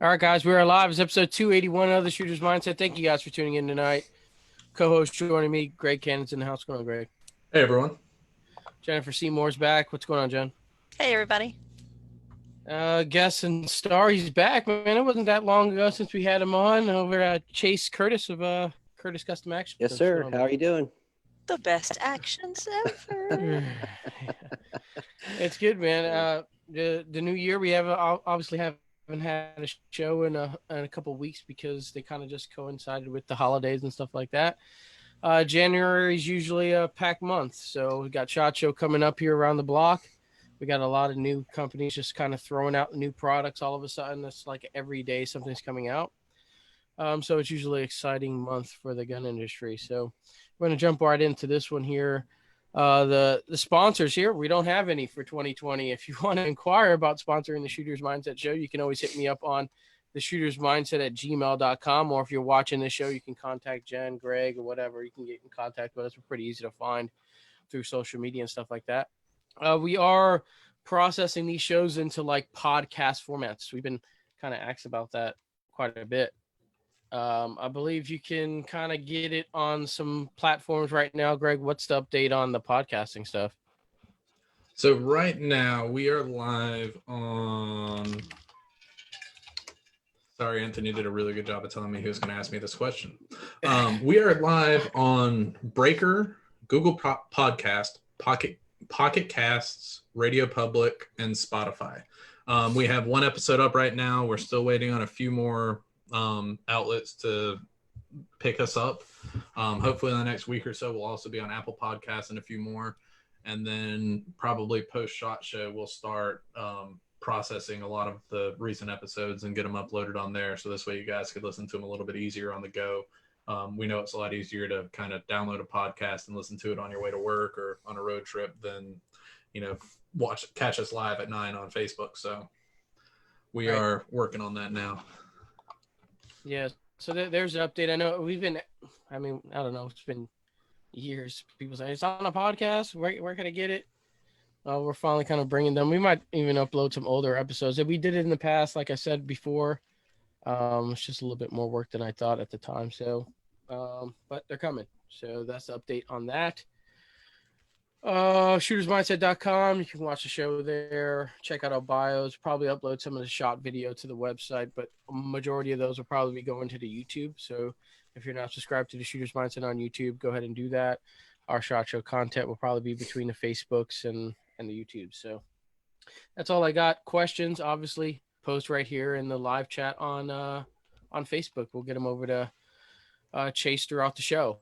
All right, guys, we are live. It's episode 281 of the Shooter's Mindset. Thank you guys for tuning in tonight. Co-host joining me, Greg Cannon's in the house. What's going on, Greg? Hey, everyone. Jennifer Seymour's back. What's going on, Jen? Hey, everybody. Guest and star, he's back, man. It wasn't that long ago since we had him on over at Chase Curtis of Curtis Custom Action. Yes, sir. How are you doing? The best actions ever. It's good, man. The new year, we haven't had a show in a couple of weeks because they kind of just coincided with the holidays and stuff like that. January is usually a packed month, so we got SHOT Show coming up here around the block. We got a lot of new companies just kind of throwing out new products all of a sudden. It's like every day something's coming out. So it's usually an exciting month for the gun industry. So we're going to jump right into this one here. The sponsors here, we don't have any for 2020. If you want to inquire about sponsoring the Shooter's Mindset show, you can always hit me up on the Shooter's Mindset at gmail.com. Or if you're watching this show, you can contact Jen, Greg, or whatever. You can get in contact with us. We're pretty easy to find through social media and stuff like that. We are processing these shows into like podcast formats. We've been kind of asked about that quite a bit. I believe you can kind of get it on some platforms right now. Greg, what's the update on the podcasting stuff? So right now we are live on... Sorry, Anthony did a really good job of telling me he was going to ask me this question. We are live on Breaker, Google Podcast, Pocket Casts, Radio Public, and Spotify. We have one episode up right now. We're still waiting on a few more outlets to pick us up. Hopefully in the next week or so, we'll also be on Apple Podcasts and a few more. And then probably post SHOT Show, we'll start processing a lot of the recent episodes and get them uploaded on there. So this way you guys could listen to them a little bit easier on the go. We know it's a lot easier to kind of download a podcast and listen to it on your way to work or on a road trip than, catch us live at 9 on Facebook. So we are working on that now. Yeah. So there's an update. I know I don't know. It's been years. People say it's on a podcast. Where can I get it? We're finally kind of bringing them. We might even upload some older episodes. If we did it in the past, like I said before, it's just a little bit more work than I thought at the time. So, but they're coming. So that's the update on that. Shootersmindset.com. You can watch the show there. Check out our bios. Probably upload some of the SHOT video to the website, but a majority of those will probably be going to the YouTube. So if you're not subscribed to the Shooter's Mindset on YouTube, go ahead and do that. Our SHOT Show content will probably be between the Facebooks and the YouTube. So that's all I got. Questions, obviously, post right here in the live chat on Facebook. We'll get them over to Chase throughout the show.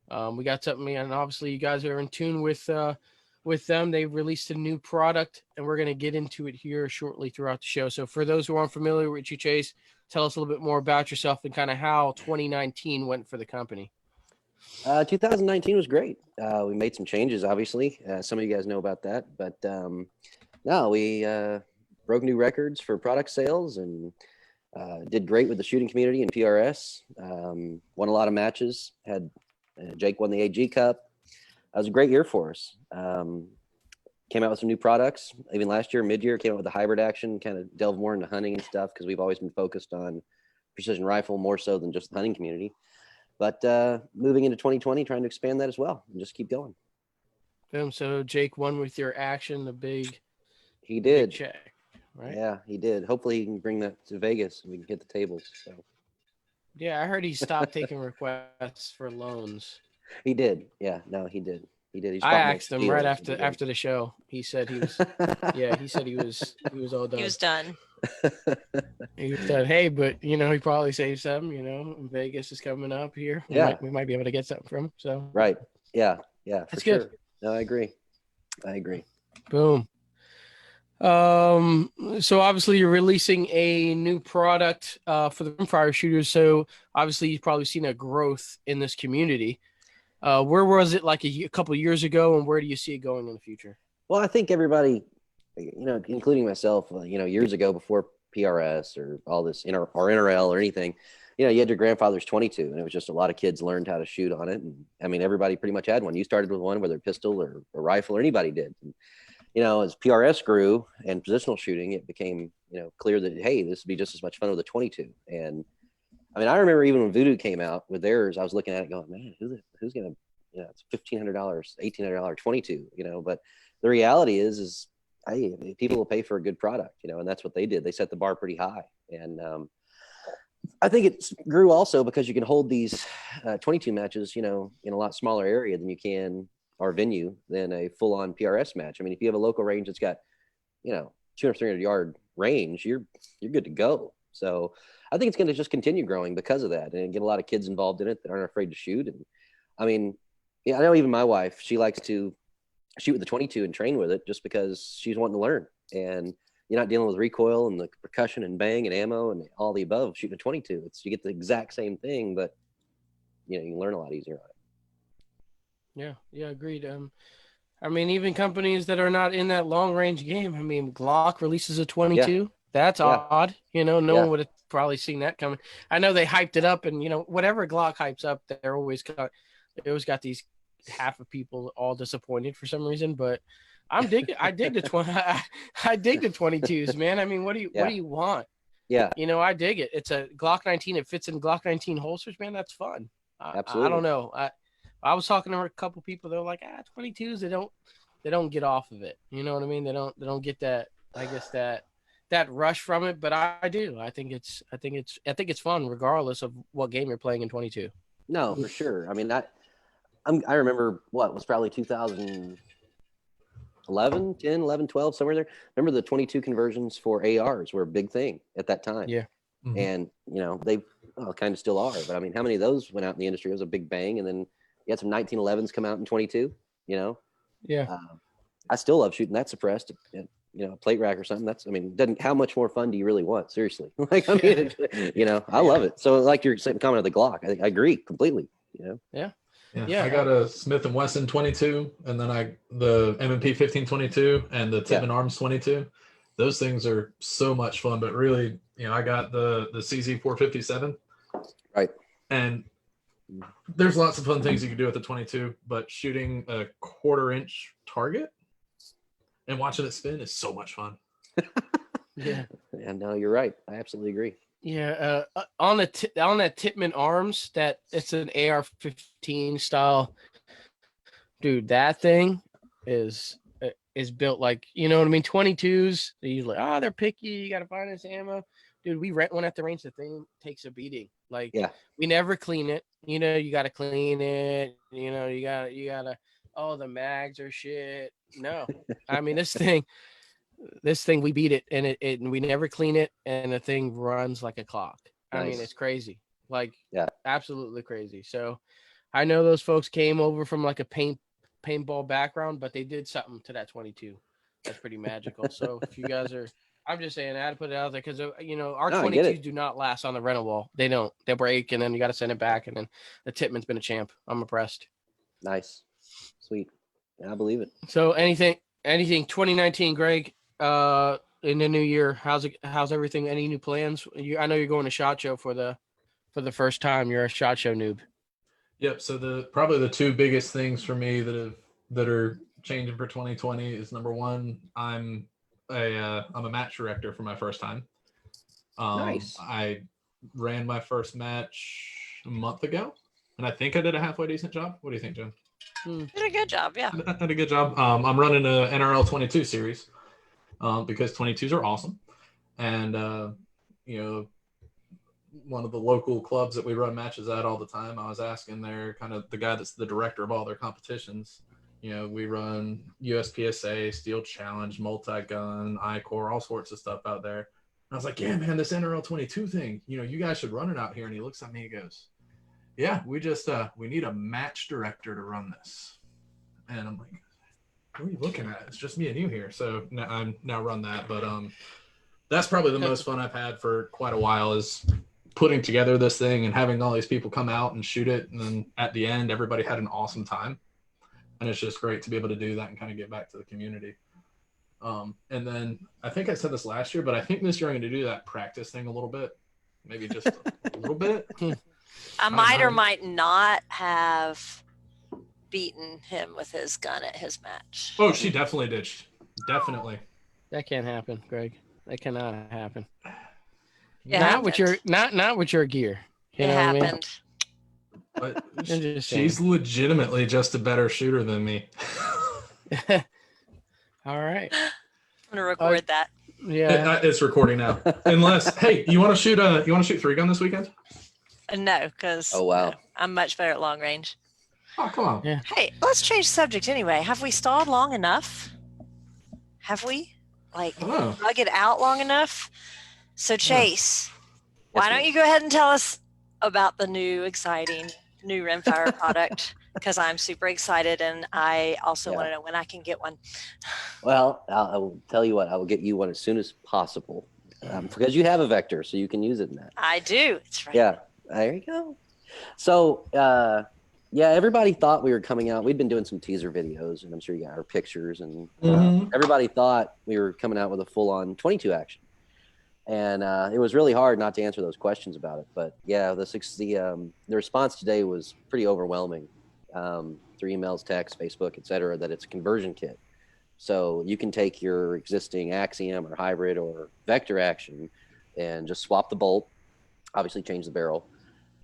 We got something, and obviously you guys are in tune with them. They released a new product, and we're going to get into it here shortly throughout the show. So for those who aren't familiar with you, Chase, tell us a little bit more about yourself and kind of how 2019 went for the company. 2019 was great. We made some changes, obviously. Some of you guys know about that, but we broke new records for product sales and did great with the shooting community and PRS. Won a lot of matches. Had Jake won the AG Cup. That was a great year for us. Came out with some new products. Even last year, mid-year, came out with the hybrid action, kind of delved more into hunting and stuff because we've always been focused on precision rifle more so than just the hunting community. But moving into 2020, trying to expand that as well and just keep going. Boom. So Jake won with your action, the big. He did. Big check, right? Yeah, he did. Hopefully he can bring that to Vegas and we can hit the tables. So. Yeah, I heard he stopped taking requests for loans. He did. Yeah, no, he did. He did. I asked him right after the show. He said he was. Yeah, he said he was all done. He was done. He said, "Hey, but he probably saved some. Vegas is coming up here. We might be able to get something from him." So right, yeah, that's sure. Good. No, I agree. Boom. So obviously you're releasing a new product for the rimfire shooters. So obviously you've probably seen a growth in this community. Where was it like a couple of years ago, and where do you see it going in the future? Well, I think everybody, including myself, years ago before PRS or all this or NRL or anything, you had your grandfather's 22, and it was just a lot of kids learned how to shoot on it. And I mean, everybody pretty much had one. You started with one, whether a pistol or a rifle, or anybody did. And, as PRS grew and positional shooting, it became clear that, hey, this would be just as much fun with a 22. And I mean, I remember even when Voodoo came out with theirs, I was looking at it going, man, who's gonna, it's $1,500, $1,800 22, but the reality is, hey, people will pay for a good product, and that's what they did. They set the bar pretty high. And I think it grew also because you can hold these 22 matches, in a lot smaller area than you can, or venue, than a full-on PRS match. I mean, if you have a local range that's got, 200, 300 yard range, you're good to go. So I think it's going to just continue growing because of that, and get a lot of kids involved in it that aren't afraid to shoot. And I mean, I know even my wife, she likes to shoot with the 22 and train with it just because she's wanting to learn. And you're not dealing with recoil and the percussion and bang and ammo and all the above shooting a 22. You get the exact same thing, but you can learn a lot easier on it. Yeah, agreed. I mean, even companies that are not in that long range game. I mean, Glock releases a 22. Yeah. That's odd. No one would have probably seen that coming. I know they hyped it up, and whatever Glock hypes up, they always got these half of people all disappointed for some reason. But I dig the 20. I dig the 22s, man. I mean, what do you want? Yeah. I dig it. It's a Glock 19. It fits in Glock 19 holsters, man. That's fun. Absolutely. I don't know. I was talking to a couple people. They're like, 22s. They don't get off of it. You know what I mean? They don't get that. I guess that rush from it. But I do. I think it's fun regardless of what game you're playing in 22. No, for sure. I mean, I remember what was probably 2011, 10, 11, 12, somewhere there. Remember the 22 conversions for ARs were a big thing at that time. Yeah. Mm-hmm. And, they kind of still are. But I mean, how many of those went out in the industry? It was a big bang. And then you had some 1911s come out in 22, Yeah. I still love shooting that suppressed, a plate rack or something. How much more fun do you really want? Seriously. I love it. So like your same comment of the Glock, I agree completely, Yeah. Yeah, I got a Smith & Wesson 22, and then the M&P 1522 and the Tippmann Arms 22. Those things are so much fun, but really, I got the CZ 457. Right. And there's lots of fun things you can do with the 22, but shooting a 1/4 inch target and watching it spin is so much fun. Yeah. And no, you're right. I absolutely agree. Yeah, on that Tippmann Arms, that it's an AR-15 style, dude. That thing is built like, you know what I mean. 22s, they're usually they're picky. You got to find this ammo, dude. We rent one at the range. The thing takes a beating. Like, we never clean it. You got to clean it. You gotta. Oh, the mags are shit. No, I mean this thing we beat it, and we never clean it, and the thing runs like a clock. Nice. I mean, it's crazy, like absolutely crazy. So I know those folks came over from like a paintball background, but they did something to that 22 that's pretty magical. So if you guys are, I'm just saying, I had to put it out there because our 22s do not last on the rental wall. They don't. They break, and then you got to send it back, and then the Tippmann's been a champ. I'm impressed. Nice, sweet. I believe it. So anything 2019, Greg, in the new year, how's everything? Any new plans? I know you're going to SHOT Show for the first time. You're a SHOT Show noob. Yep. So probably the two biggest things for me that are changing for 2020 is, number one, I'm a match director for my first time. Nice. I ran my first match a month ago, and I think I did a halfway decent job. What do you think, Jen? Did a good job, yeah. I did a good job. I'm running a NRL 22 series because 22s are awesome, and one of the local clubs that we run matches at all the time, I was asking their kind of the guy that's the director of all their competitions. We run USPSA, Steel Challenge, Multi-Gun, I-Core, all sorts of stuff out there. And I was like, yeah, man, this NRL 22 thing, you guys should run it out here. And he looks at me and goes, yeah, we just we need a match director to run this. And I'm like, what are you looking at? It's just me and you here. So I'm now run that. But that's probably the most fun I've had for quite a while, is putting together this thing and having all these people come out and shoot it. And then at the end, everybody had an awesome time. And it's just great to be able to do that and kind of get back to the community. And then I think I said this last year, but I think this year I'm going to do that practice thing a little bit, maybe just a little bit. I might or might not have beaten him with his gun at his match. Oh, she definitely did. Definitely. That can't happen, Greg. That cannot happen. It Not with happened. not with your gear. You It know what I mean? happened. But I'm just she's saying. legitimately just a better shooter than me. All right. I'm gonna record that. Yeah. It's recording now. Unless, hey, you want to shoot three gun this weekend? No, because Oh, wow. I'm much better at long range. Oh, come on. Yeah. Hey, let's change subject anyway. Have we stalled long enough? Have we? Like, I don't know. drug it out long enough? So, Chase, why Yes, don't ma'am. you go ahead and tell us about the new, exciting new rimfire product? Because I'm super excited, and I also want to know when I can get one. Well, I will tell you what. I will get you one as soon as possible, because you have a vector, so you can use it in that. I do. It's right. Yeah, there you go. So, yeah, everybody thought we were coming out. We'd been doing some teaser videos, and I'm sure you got our pictures, and Mhm. everybody thought we were coming out with a full-on 22 action. And it was really hard not to answer those questions about it. But yeah, the response today was pretty overwhelming. Through emails, text, Facebook, etc. That it's a conversion kit. So you can take your existing Axiom or hybrid or vector action and just swap the bolt, obviously change the barrel,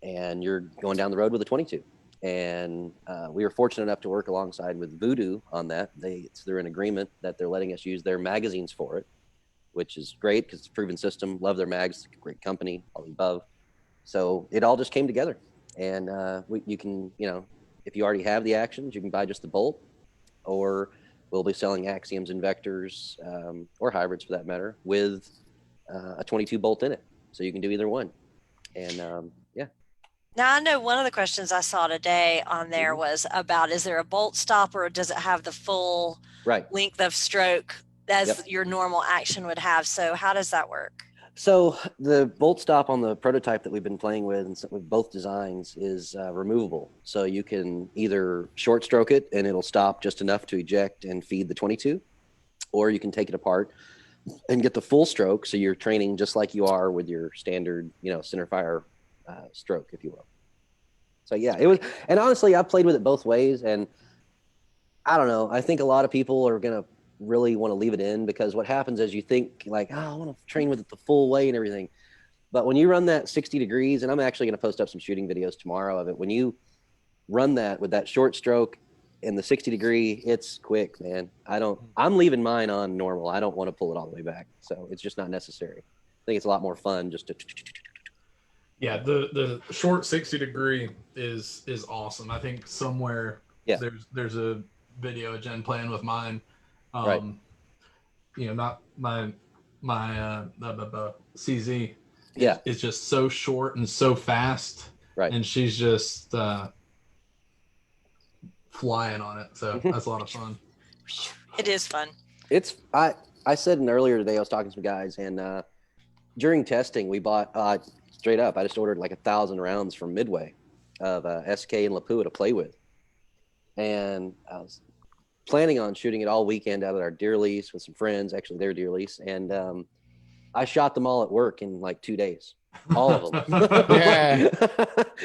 and you're going down the road with a 22. And we were fortunate enough to work alongside with Voodoo on that. They're in agreement that they're letting us use their magazines for it, which is great because it's a proven system. Love their mags, great company, all the above. So it all just came together. And you can, if you already have the actions, you can buy just the bolt, or we'll be selling axioms and vectors, or hybrids for that matter, with a 22 bolt in it. So you can do either one. And yeah. Now, I know one of the questions I saw today on there Mhm. was about, is there a bolt stop, or does it have the full Right. length of stroke as Yep. your normal action would have? So how does that work? So the bolt stop on the prototype that we've been playing with, and with both designs, is removable. So you can either short stroke it and it'll stop just enough to eject and feed the 22, or you can take it apart and get the full stroke. So you're training just like you are with your standard, center fire stroke, if you will. So yeah, it was, and honestly, I've played with it both ways, and I don't know. I think a lot of people are gonna really want to leave it in, because what happens is you think like, oh, I want to train with it the full way and everything. But when you run that 60 degrees, and I'm actually going to post up some shooting videos tomorrow of it, when you run that with that short stroke and the 60 degree, it's quick, man. I'm leaving mine on normal. I don't want to pull it all the way back. So it's just not necessary. I think it's a lot more fun just to. Yeah, the short 60 degree is awesome. I think somewhere Yeah. there's a video of Jen playing with mine. Right. Not my CZ. Yeah. It's just so short and so fast. Right. And she's just flying on it. So that's a lot of fun. It is fun. I said earlier today, I was talking to some guys, and during testing, we bought straight up. I just ordered like 1,000 rounds from Midway of SK and Lapua to play with, and I was planning on shooting it all weekend out at our deer lease with some friends. Actually, their deer lease, and I shot them all at work in like 2 days, all of them. Yeah.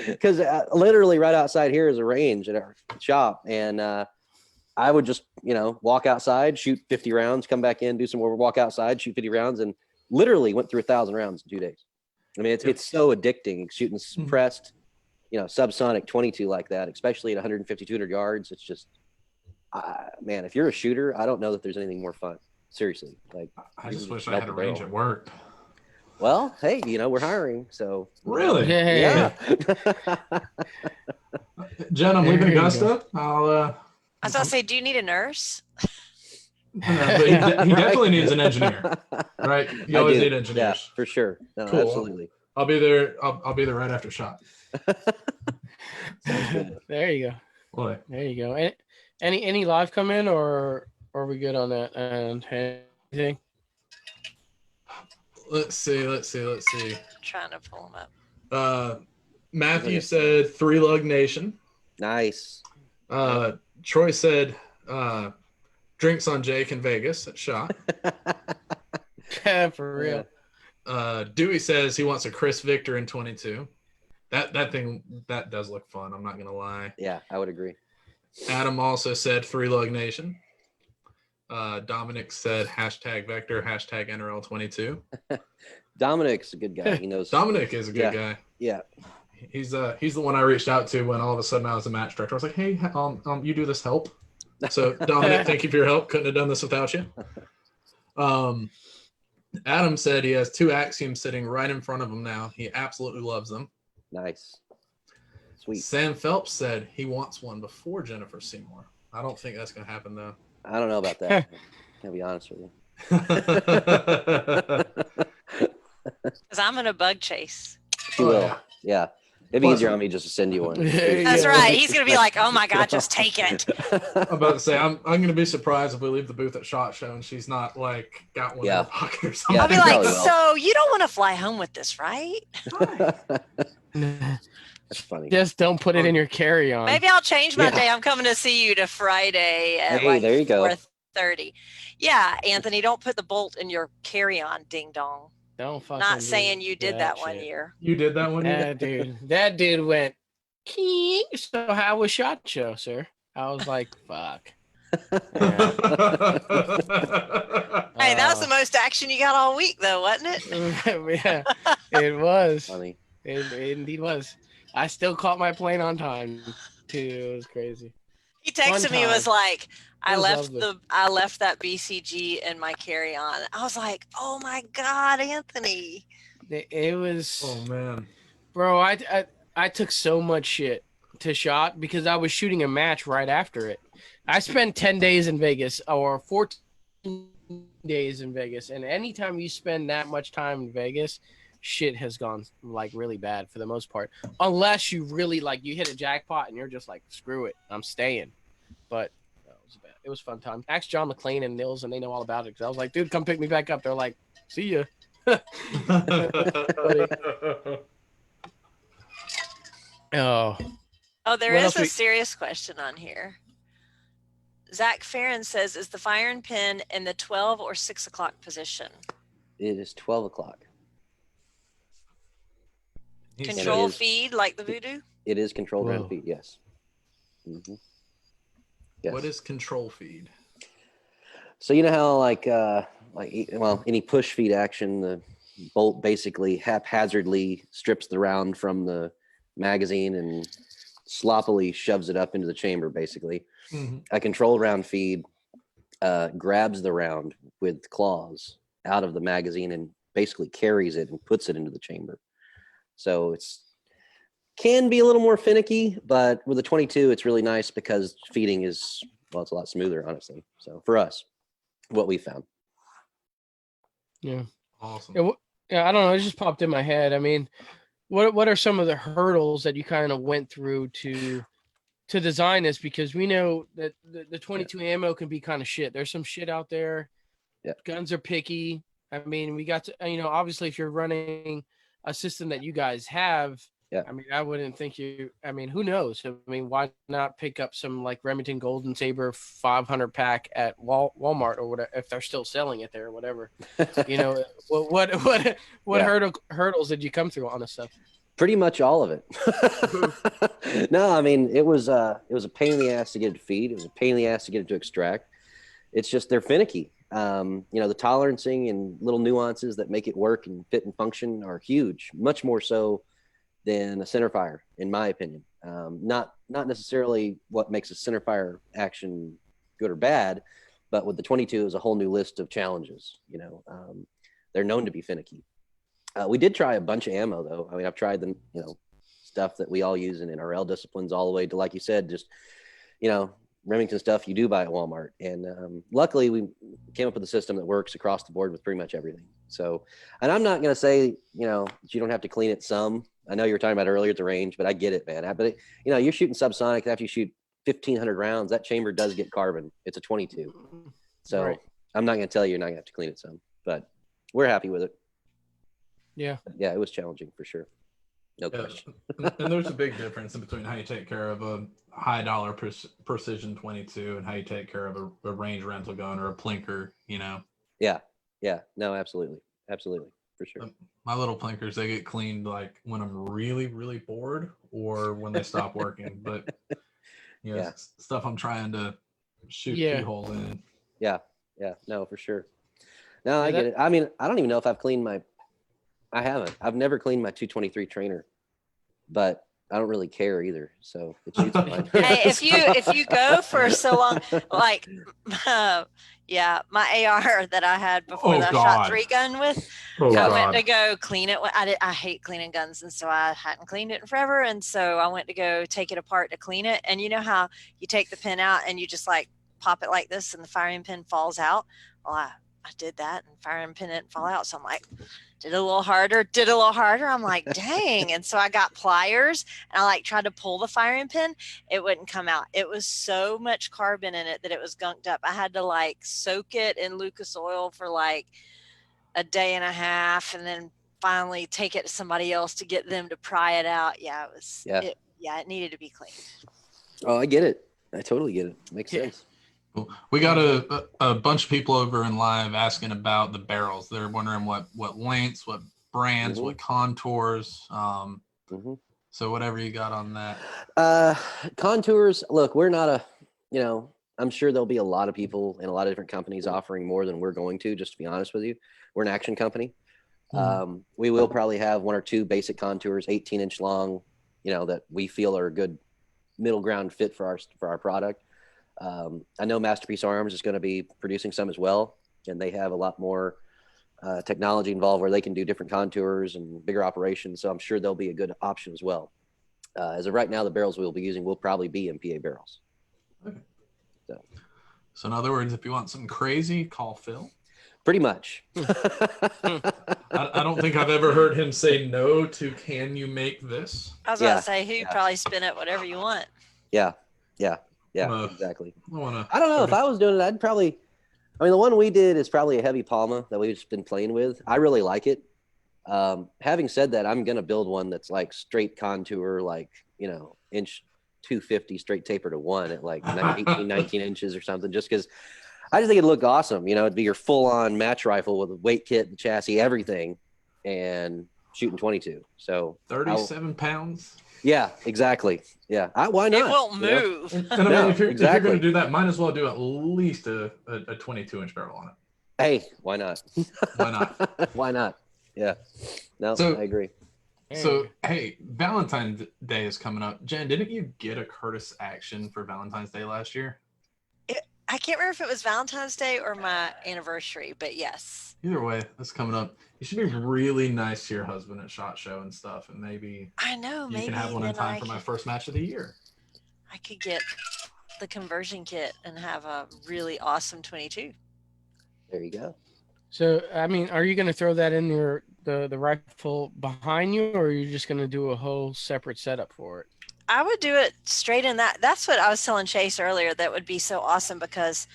Because literally right outside here is a range at our shop, and I would just walk outside, shoot 50 rounds, come back in, do some more, walk outside, shoot 50 rounds, and literally went through 1,000 rounds in 2 days. I mean, it's so addicting shooting suppressed, subsonic 22 like that, especially at 150, 200 yards. It's just, man, if you're a shooter, I don't know that there's anything more fun. Seriously. Like, I just wish I melt had a the range barrel. at work. Well, hey, we're hiring, so. Really? Yeah. Jen, I'm There leaving you go. Augusta. I was going to say, do you need a nurse? But he definitely needs an engineer, right? You always need engineers. Yeah, for sure. No, Cool. absolutely. I'll be there. I'll be there right after shot. Sounds good. There you go. Boy. There you go. Any live come in, or are we good on that? And anything? Let's see. Trying to pull them up. Matthew said 3 Lug Nation. Nice. Troy said drinks on Jake in Vegas at shot. Yeah, for real. Dewey says he wants a Chris Victor in 22. That thing that does look fun. I'm not gonna lie. Yeah, I would agree. Adam also said 3 Lug Nation. Dominic said hashtag Vector, hashtag NRL22. Dominic's a good guy. He knows. Dominic is a good guy. Yeah. He's the one I reached out to when all of a sudden I was a match director. I was like, hey, you do this help. So Dominic, thank you for your help. Couldn't have done this without you. Adam said he has 2 axioms sitting right in front of him now. He absolutely loves them. Nice. Sweet. Sam Phelps said he wants one before Jennifer Seymour. I don't think that's going to happen, though. I don't know about that. I'll be honest with you. Because I'm going to bug chase. She will. Yeah. It'd be easier on me just to send you one. That's right. He's going to be like, oh my God, just take it. I'm about to say, I'm going to be surprised if we leave the booth at SHOT Show and she's not like got one in her pocket or something. Yeah, I'll be like, so you don't want to fly home with this, right? That's funny. Just don't put it in your carry-on. Maybe I'll change my day. I'm coming to see you to Friday at there you go. 4:30. Yeah, Anthony, don't put the bolt in your carry-on, ding dong. Don't fucking Not saying you did that one shit. year. You did that one year? That dude went, King. So how was SHOT Show, sir? I was like, fuck. Hey, that was the most action you got all week, though, wasn't it? Yeah, it was. Funny. It indeed was. I still caught my plane on time, too. It was crazy. He texted me, was like, I left that BCG in my carry-on. I was like, oh my God, Anthony. It was. Oh man, bro, I took so much shit to SHOT because I was shooting a match right after it. I spent 10 days in Vegas or 14 days in Vegas, and anytime you spend that much time in Vegas, shit has gone like really bad for the most part. Unless you really like you hit a jackpot and you're just like, screw it, I'm staying. But it was a fun time. Ask John McClain and Nils, and they know all about it. Because I was like, dude, come pick me back up. They're like, see ya. Oh, there is a serious question on here. Zach Farron says, is the firing pin in the 12 or 6 o'clock position? It is 12 o'clock. Control feed like the Voodoo? It is controlled around feed, yes. Mm-hmm. Yes. What is control feed? So you know how any push feed action, the bolt basically haphazardly strips the round from the magazine and sloppily shoves it up into the chamber, basically. Mm-hmm. A controlled round feed grabs the round with claws out of the magazine and basically carries it and puts it into the chamber. So can be a little more finicky, but with the 22, it's really nice because feeding it's a lot smoother, honestly. So for us, what we found. Yeah. Awesome. Yeah, I don't know. It just popped in my head. I mean, what are some of the hurdles that you kind of went through to design this? Because we know that the 22 ammo can be kind of shit. There's some shit out there. Yeah. Guns are picky. I mean, we got to, obviously if you're running a system that you guys have, yeah. I mean, I wouldn't think who knows? I mean, why not pick up some like Remington Golden Saber 500 pack at Walmart or whatever, if they're still selling it there or whatever. What hurdles did you come through on this stuff? Pretty much all of it. No, I mean, it was a pain in the ass to get it to feed. It was a pain in the ass to get it to extract. It's just they're finicky. The tolerancing and little nuances that make it work and fit and function are huge, much more so than a centerfire, in my opinion. Not necessarily what makes a centerfire action good or bad, but with the 22 is a whole new list of challenges. They're known to be finicky. We did try a bunch of ammo, though. I mean, I've tried the stuff that we all use in NRL disciplines, all the way to, like you said, just Remington stuff you do buy at Walmart. And luckily, we came up with a system that works across the board with pretty much everything. So, and I'm not going to say that you don't have to clean it some. I know you were talking about earlier at the range, but I get it, man. But you're shooting subsonic after you shoot 1,500 rounds. That chamber does get carbon. It's a 22, so right. I'm not going to tell you you're not going to have to clean it some, but we're happy with it. Yeah, it was challenging for sure. No question. And there's a big difference in between how you take care of a high dollar precision 22 and how you take care of a range rental gun or a plinker. Yeah. No, absolutely, for sure. My little plinkers, they get cleaned like when I'm really, really bored or when they stop working. But stuff I'm trying to shoot keyhole in. Yeah. Yeah, no, for sure. No, I Yeah, get it. I mean, I don't even know if I've cleaned my. I haven't. I've never cleaned my 223 trainer, but I don't really care either. So it shoots fine. Hey, if you go for so long, like, yeah, my AR that I had before Oh that I shot God. 3-gun with, Oh I Yeah. went to God. go clean it. I hate cleaning guns, and so I hadn't cleaned it in forever, and so I went to go take it apart to clean it. And you know how you take the pin out and you just like pop it like this, and the firing pin falls out. Well, I did that, and firing pin didn't fall out. So I'm like, did a little harder, did a little harder. I'm like, dang. And so I got pliers and I like tried to pull the firing pin. It wouldn't come out. It was so much carbon in it that it was gunked up. I had to like soak it in Lucas oil for like a day and a half and then finally take it to somebody else to get them to pry it out. Yeah, Yeah. it needed to be cleaned. Oh, I get it. I totally get it. Makes Yeah. sense. We got a bunch of people over in live asking about the barrels. They're wondering what lengths, what brands, what contours. hmm So whatever you got on that. Contours. Look, we're not a. You know, I'm sure there'll be a lot of people and a lot of different companies offering more than we're going to. Just to be honest with you, we're an action company. We will probably have one or two basic contours, 18-inch long. You know, that we feel are a good middle ground fit for our product. I know Masterpiece Arms is going to be producing some as well, and they have a lot more technology involved where they can do different contours and bigger operations. So I'm sure they'll be a good option as well. As of right now, the barrels we'll be using will probably be MPA barrels. Okay. So in other words, if you want something crazy, call Phil. Pretty much. I don't think I've ever heard him say no to "Can you make this?" I was Yeah, about to say, he'd probably spin it whatever you want. Yeah, Uh, exactly. I don't know if I was doing it. I'd probably. I mean, the one we did is probably a heavy Palma that we've just been playing with. I really like it. Having said that, I'm gonna build one that's like straight contour, like inch 250 straight taper to one at like 18, 19 inches or something. Just because I just think it'd look awesome. It'd be your full on match rifle with a weight kit, the chassis, everything, and shooting 22. So 37 pounds. Yeah, exactly. Yeah, why not? It won't move. And I mean, No, if you're exactly. going to do that, might as well do at least a 22-inch barrel on it. Hey, why not? Why not? Why not? Yeah. No, So- I agree. So, hey, Valentine's Day is coming up. Jen, didn't you get a Curtis Action for Valentine's Day last year? I can't remember if it was Valentine's Day or my anniversary, but yes. Either way, that's coming up. You should be really nice to your husband at SHOT Show and stuff, and maybe I know. you Maybe can have one in then time for my first match of the year. I could get the conversion kit and have a really awesome 22. There you go. So, I mean, are you going to throw that in the rifle behind you, or are you just going to do a whole separate setup for it? I would do it straight in that. That's what I was telling Chase earlier. That would be so awesome because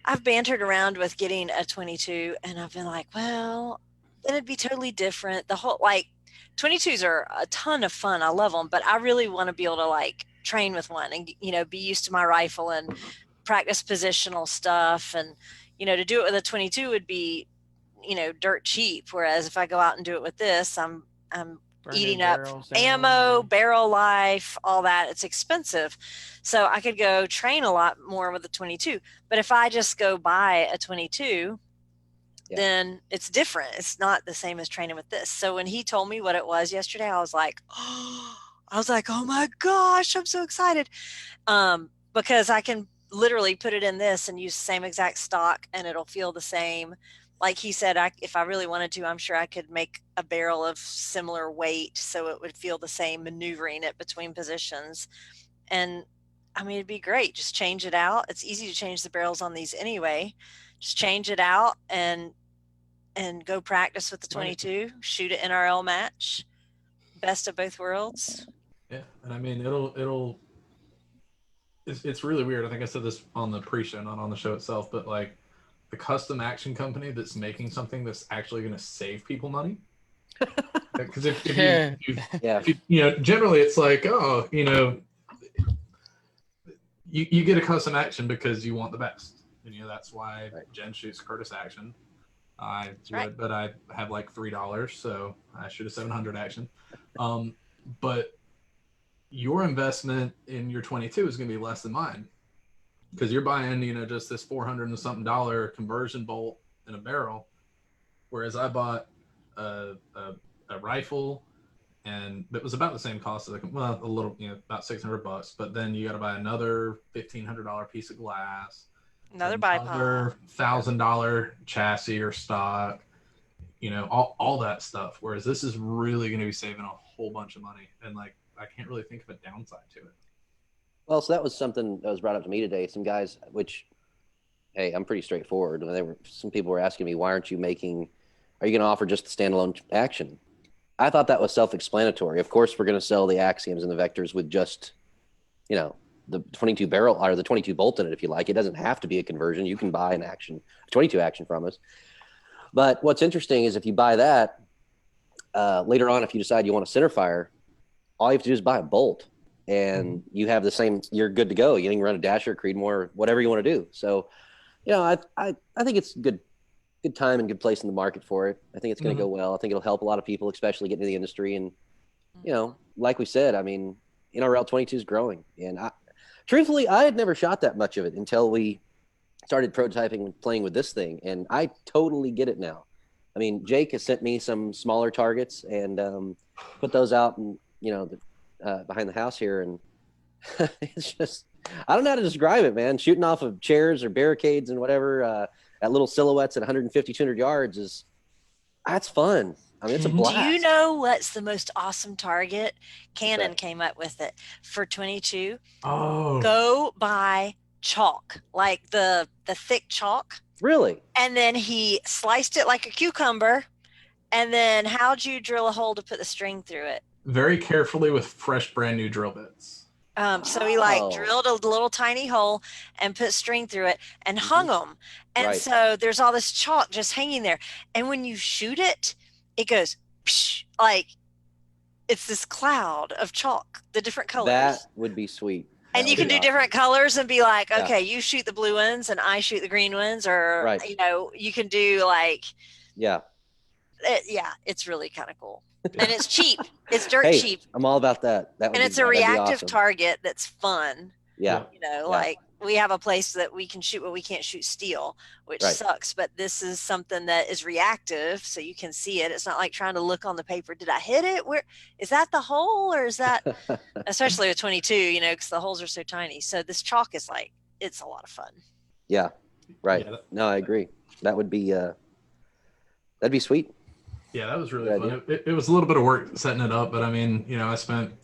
I've bantered around with getting a 22 and I've been like, well, then it'd be totally different. The whole 22s are a ton of fun. I love them, but I really want to be able to like train with one and, be used to my rifle and practice positional stuff. And, to do it with a 22 would be, dirt cheap. Whereas if I go out and do it with this, I'm Burning eating up barrels down, ammo, yeah. barrel life, all that. It's expensive. So I could go train a lot more with a 22. But if I just go buy a 22, then it's different. It's not the same as training with this. So when he told me what it was yesterday, I was like, oh my gosh, I'm so excited. Because I can literally put it in this and use the same exact stock and it'll feel the same. Like he said, if I really wanted to, I'm sure I could make a barrel of similar weight so it would feel the same, maneuvering it between positions. And I mean, it'd be great. Just change it out. It's easy to change the barrels on these anyway. Just change it out and go practice with the 22, shoot an NRL match, best of both worlds. Yeah, and I mean, it's really weird. I think I said this on the pre-show, not on the show itself, but like the custom action company that's making something that's actually going to save people money. Because if you generally it's like, you get a custom action because you want the best. And that's why Jen shoots Curtis Action. I would, but I have like $3, so I shoot a 700 action. But your investment in your 22 is going to be less than mine. because you're buying, just this 400 and something dollar conversion bolt in a barrel, whereas I bought a rifle, and it was about the same cost as a little, about $600, but then you got to buy another $1,500 piece of glass, Another another bipod. $1,000 chassis or stock, all that stuff. Whereas this is really going to be saving a whole bunch of money, and like I can't really think of a downside to it. Well, so that was something that was brought up to me today. Some guys, which, hey, I'm pretty straightforward. Some people were asking me, why aren't you making? Are you going to offer just the standalone action? I thought that was self-explanatory. Of course, we're going to sell the Axioms and the Vectors with just, the 22 barrel or the 22 bolt in it if you like. It doesn't have to be a conversion. You can buy a 22 action from us. But what's interesting is if you buy that, later on, if you decide you want a center fire, all you have to do is buy a bolt, and you have the same. You're good to go. You can run a Dasher, Creedmoor, whatever you want to do. So, I think it's good time and good place in the market for it. I think it's going to go well. I think it'll help a lot of people, especially getting into the industry. And like we said, I mean, NRL 22 is growing, and truthfully, I had never shot that much of it until we started prototyping and playing with this thing, and I totally get it now. I mean, Jake has sent me some smaller targets and put those out and behind the house here, and it's just, I don't know how to describe it, man. Shooting off of chairs or barricades and whatever at little silhouettes at 150, 200 yards that's fun. I mean, it's a blast. Do you know what's the most awesome target? Canon came up with it for 22. Oh, go buy chalk, like the thick chalk. Really? And then he sliced it like a cucumber. And then how'd you drill a hole to put the string through it? very carefully with fresh, brand new drill bits. So he drilled a little tiny hole and put string through it and hung them. And so there's all this chalk just hanging there. And when you shoot it, it goes psh, like it's this cloud of chalk, the different colors. That would be sweet. And you can do different colors and be like, okay, you shoot the blue ones and I shoot the green ones, or you can do like, it's really kind of cool. And it's cheap. It's dirt cheap. I'm all about that. And it's a reactive target that's fun. Yeah. Like we have a place that we can shoot, but we can't shoot steel, which sucks. But this is something that is reactive, so you can see it. It's not like trying to look on the paper. Did I hit it? Where is that the hole, or is that? Especially with 22, because the holes are so tiny. So this chalk is it's a lot of fun. Yeah. Right. Yeah, no, I agree. That would be that'd be sweet. Yeah, that was really fun. It was a little bit of work setting it up, but I mean, I spent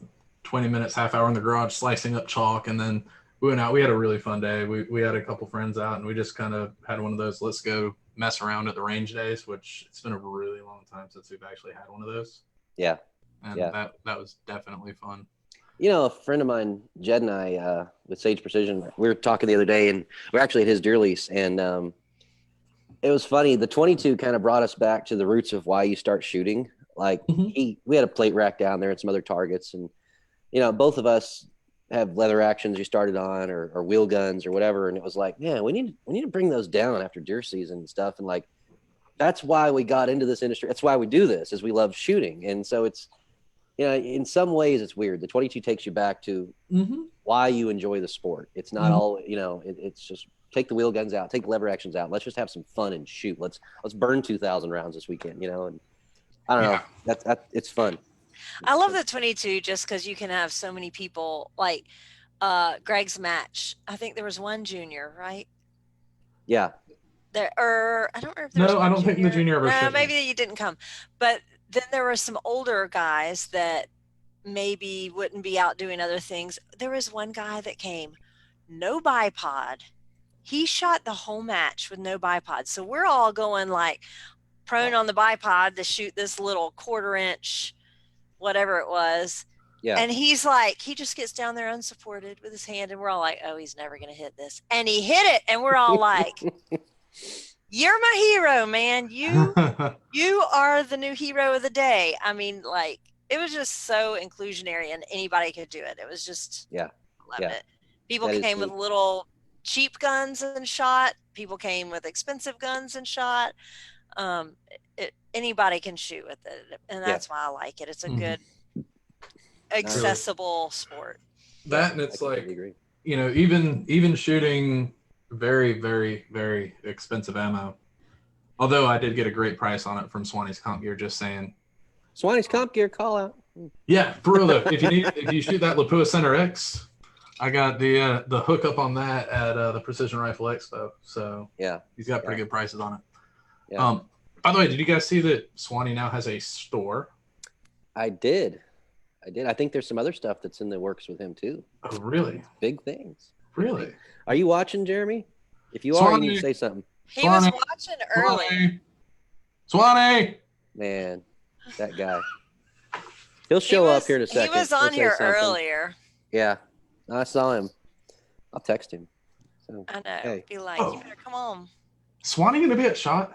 20 minutes, half hour in the garage slicing up chalk, and then we went out. We had a really fun day. We had a couple friends out, and we just kind of had one of those let's go mess around at the range days, which it's been a really long time since we've actually had one of those. Yeah. And that was definitely fun. A friend of mine, Jed, and I, with Sage Precision, we were talking the other day, and we're actually at his deer lease, and it was funny. The 22 kind of brought us back to the roots of why you start shooting. Like we had a plate rack down there and some other targets, and both of us have leather actions you started on, or wheel guns or whatever, and it was like, man, we need to bring those down after deer season and stuff, and like that's why we got into this industry. That's why we do this, is we love shooting, and so it's in some ways it's weird. The 22 takes you back to why you enjoy the sport. It's not all it's just. Take the wheel guns out, take the lever actions out. Let's just have some fun and shoot. Let's burn 2,000 rounds this weekend, and I don't know. That it's fun. I love the 22 just because you can have so many people. Like Greg's match, I think there was one junior, right? Yeah. I don't remember if there was I don't think the junior ever. Maybe you didn't come, but then there were some older guys that maybe wouldn't be out doing other things. There was one guy that came, no bipod. He shot the whole match with no bipod. So we're all going like prone on the bipod to shoot this little 1/4 inch, whatever it was. Yeah. And he's like, he just gets down there unsupported with his hand, and we're all like, oh, he's never going to hit this. And he hit it. And we're all like, you're my hero, man. You are the new hero of the day. I mean, like, it was just so inclusionary, and anybody could do it. It was just, loved it. People came with little cheap guns and shot. People came with expensive guns and shot. Anybody can shoot with it, and that's why I like it. It's a good, accessible sport. That and it's I like agree. even shooting very, very, very expensive ammo. Although I did get a great price on it from Swanee's Comp Gear, just saying. Swanee's Comp Gear, call out. Yeah, for real though. If you shoot that Lapua Center X, I got the hookup on that at the Precision Rifle Expo. So Yeah, he's got pretty good prices on it. yeah. By the way, did you guys see that Swanee now has a store? I did. I think there's some other stuff that's in the works with him too. Oh, really? Big things. Really? Are you watching, Jeremy? If you are, you need to say something. He was Swanee. watching early. Swanee! Man, that guy. He'll show up here in a second. He was He'll on say here something. earlier. Yeah, I saw him. I'll text him. So, I know. hey. Be like, you better come on. Swanee gonna be at SHOT?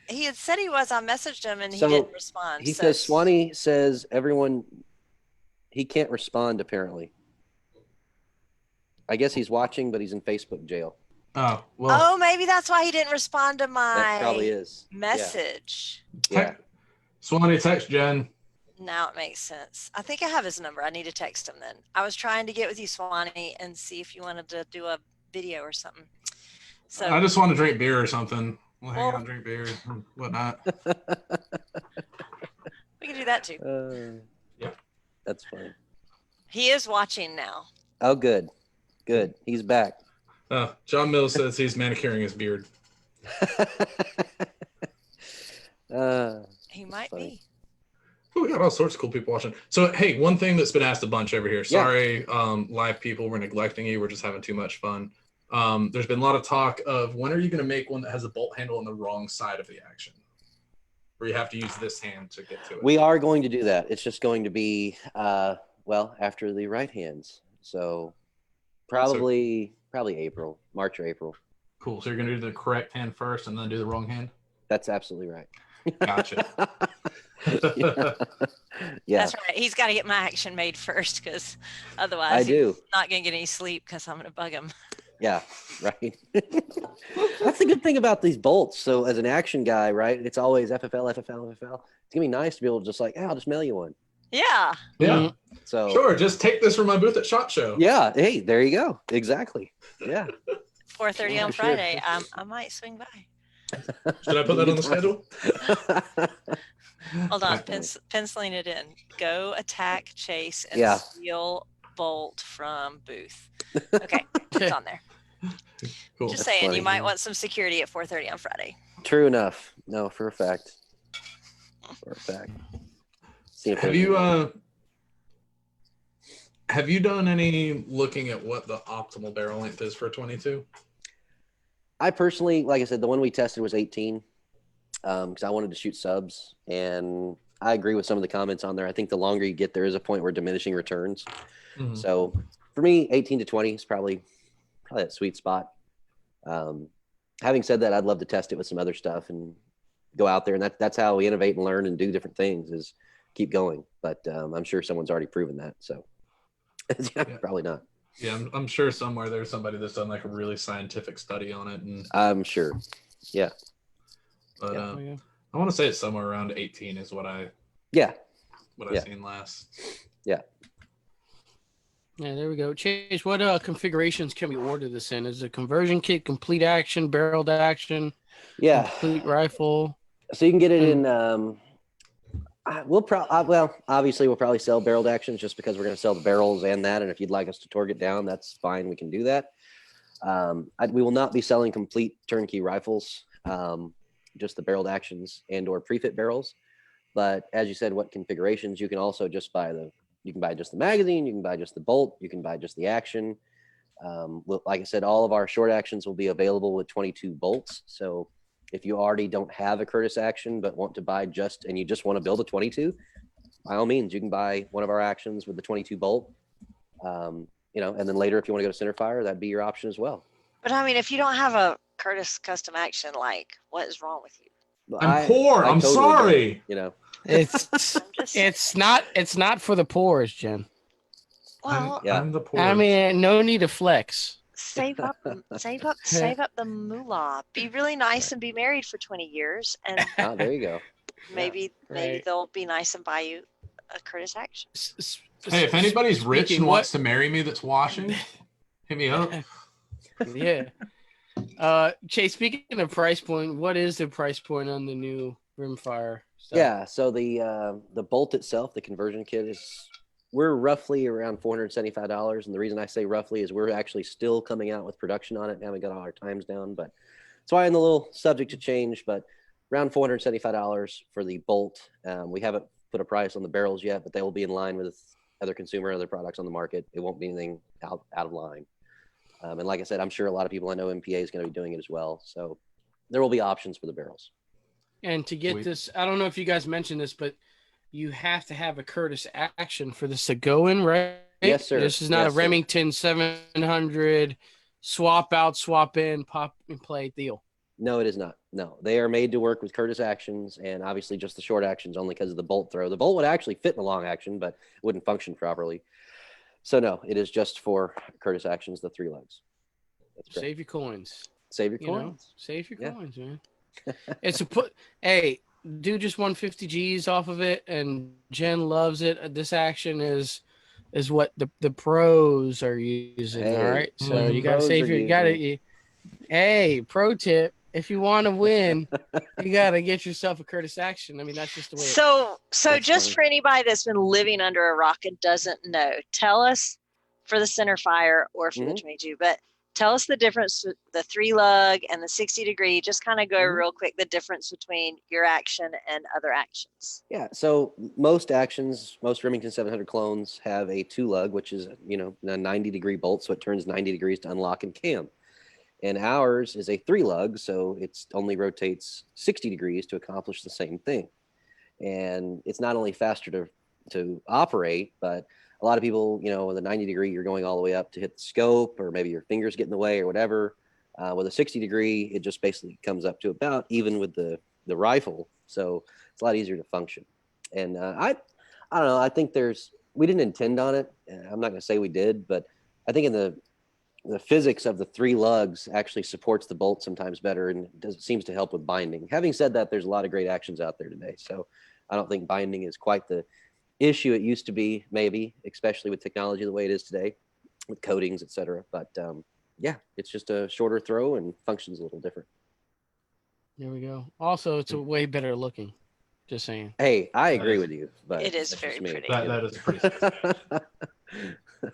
He had said he was. I messaged him and he So, didn't respond. He says Swanee says everyone he can't respond apparently. I guess he's watching, but he's in Facebook jail. Oh, well. Oh, maybe that's why he didn't respond to my That probably is. message. Yeah. Swanee, text Jen. Now it makes sense. I think I have his number. I need to text him then. I was trying to get with you, Swanee, and see if you wanted to do a video or something. So I just want to drink beer or something. We'll hang Well- out and drink beer or whatnot. we can do that too. Yeah. That's funny. He is watching now. Oh, good. Good. He's back. John Mills says he's manicuring his beard. He might funny. be. Oh, we got all sorts of cool people watching. So, hey, one thing that's been asked a bunch over here. Sorry, live people, we're neglecting you. We're just having too much fun. There's been a lot of talk of when are you going to make one that has a bolt handle on the wrong side of the action, where you have to use this hand to get to it. We are going to do that. It's just going to be, after the right hands. So probably April, March or April. Cool. So you're going to do the correct hand first and then do the wrong hand? That's absolutely right. Gotcha. Yeah. That's right. He's got to get my action made first because otherwise I do. he's not going to get any sleep because I'm going to bug him. Yeah, right. That's the good thing about these bolts. So as an action guy, right, it's always FFL. It's gonna be nice to be able to just like, I'll just mail you one. Yeah. Yeah. So Sure. Just take this from my booth at SHOT Show. yeah, hey, there you go. Exactly. Yeah. 4:30 Yeah, on for sure. Friday. I might swing by. Should I put that on the schedule? Hold on. Definitely. Penciling it in. Go attack, chase, and Yeah. steal bolt from booth. Okay. It's on there. Cool. Just That's saying, funny. you might want some security at 4:30 on Friday. True enough. No, for a fact. For a fact. See if Have there's- you done any looking at what the optimal barrel length is for a 22? I personally, like I said, the one we tested was 18 because I wanted to shoot subs, and I agree with some of the comments on there. I think the longer you get, there is a point where diminishing returns. Mhm. So for me, 18 to 20 is probably that sweet spot. Having said that, I'd love to test it with some other stuff and go out there, and that's how we innovate and learn and do different things is keep going. But I'm sure someone's already proven that. So probably not. Yeah, I'm sure somewhere there's somebody that's done like a really scientific study on it, and I'm sure. Yeah. but Oh, yeah. I want to say it's somewhere around 18 is what I've Yeah. seen last. Yeah, there we go. Chase, what configurations can we order this in? Is it a conversion kit, complete action, barreled action, Yeah. complete rifle? So you can get it in. Obviously we'll probably sell barreled actions just because we're going to sell the barrels and that. And if you'd like us to torque it down, that's fine. We can do that. We will not be selling complete turnkey rifles, just the barreled actions and/or pre-fit barrels. But as you said, what configurations? You can also just buy you can buy just the magazine. You can buy just the bolt. You can buy just the action. Like I said, all of our short actions will be available with 22 bolts. So if you already don't have a Curtis action but want to buy and you just want to build a 22, by all means, you can buy one of our actions with the 22 bolt. And then later, if you want to go to centerfire, that'd be your option as well. But I mean, if you don't have a Curtis custom action, like, what is wrong with you? I'm poor. I'm totally sorry. don't, It's Just, it's not for the poorest, Jen. well, Yeah. I'm the poor. I mean, no need to flex. save up the moolah. Be really nice and be married for 20 years, and Oh, there you go. maybe Right. they'll be nice and buy you a Curtis action. Hey, if anybody's rich Speaking and wants to marry me that's washing, hit me up. Yeah. Chase, speaking of price point, what is the price point on the new rimfire stuff? Yeah, so the bolt itself, the conversion kit we're roughly around $475, and the reason I say roughly is we're actually still coming out with production on it. We haven't got all our times down, but that's why I'm a little subject to change. But around $475 for the bolt. We haven't put a price on the barrels yet, but they will be in line with other products on the market. It won't be anything out of line. And like I said, I'm sure a lot of people I know MPA is going to be doing it as well. So there will be options for the barrels. And to get this, I don't know if you guys mentioned this, but you have to have a Curtis action for this to go in, right? Yes, sir. This is not Yes, a Remington 700 swap out, swap in, pop and play deal. No, it is not. No, they are made to work with Curtis actions, and obviously just the short actions only because of the bolt throw. The bolt would actually fit in a long action, but it wouldn't function properly. So no, it is just for Curtis actions, the 3 lugs. Save your coins. Save your coins. Save your coins, man. It's a put. Hey, dude, just won 50 G's off of it, and Jen loves it. This action is what the pros are using. Hey, all right, so you got to pros save are your. You got to. Hey, pro tip: if you want to win, you got to get yourself a Curtis action. I mean, that's just the way. So That's just funny. for anybody that's been living under a rock and doesn't know, tell us for the center fire or for the 22, but tell us the difference, the 3 lug and the 60 degree. Just kind of go real quick, the difference between your action and other actions. Yeah. So most actions, most Remington 700 clones have a 2 lug, which is, a 90-degree bolt. So it turns 90 degrees to unlock and cam. And ours is a 3 lug. So it only rotates 60 degrees to accomplish the same thing. And it's not only faster to operate, but a lot of people, with a 90 degree, you're going all the way up to hit the scope, or maybe your fingers get in the way or whatever. With a 60 degree, it just basically comes up to about even with the rifle. So it's a lot easier to function. And I don't know. I think we didn't intend on it. I'm not going to say we did, but I think in the physics of the 3 lugs actually supports the bolt sometimes better, and seems to help with binding. Having said that, there's a lot of great actions out there today. So I don't think binding is quite the issue it used to be, maybe, especially with technology the way it is today, with coatings, etc. But yeah, it's just a shorter throw and functions a little different. There we go. Also, it's a way better looking. Just saying. Hey, I agree with you, but it is very pretty. That is pretty.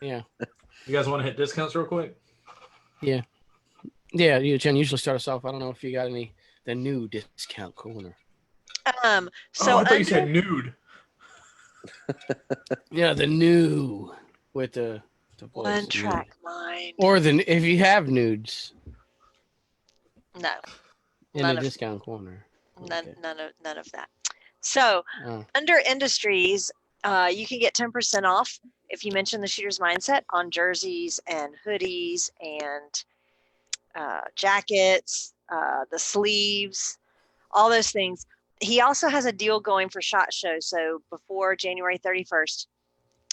Yeah. You guys want to hit discounts real quick? Yeah. Yeah, Jen usually start us off. I don't know if you got the new discount corner. So I thought you said nude. Yeah, the new with the One Track Mind. Or if you have nudes. No. In the discount corner. None of that. So under industries, you can get 10% off if you mention the Shooter's Mindset on jerseys and hoodies and jackets, the sleeves, all those things. He also has a deal going for SHOT Show. So before January 31st,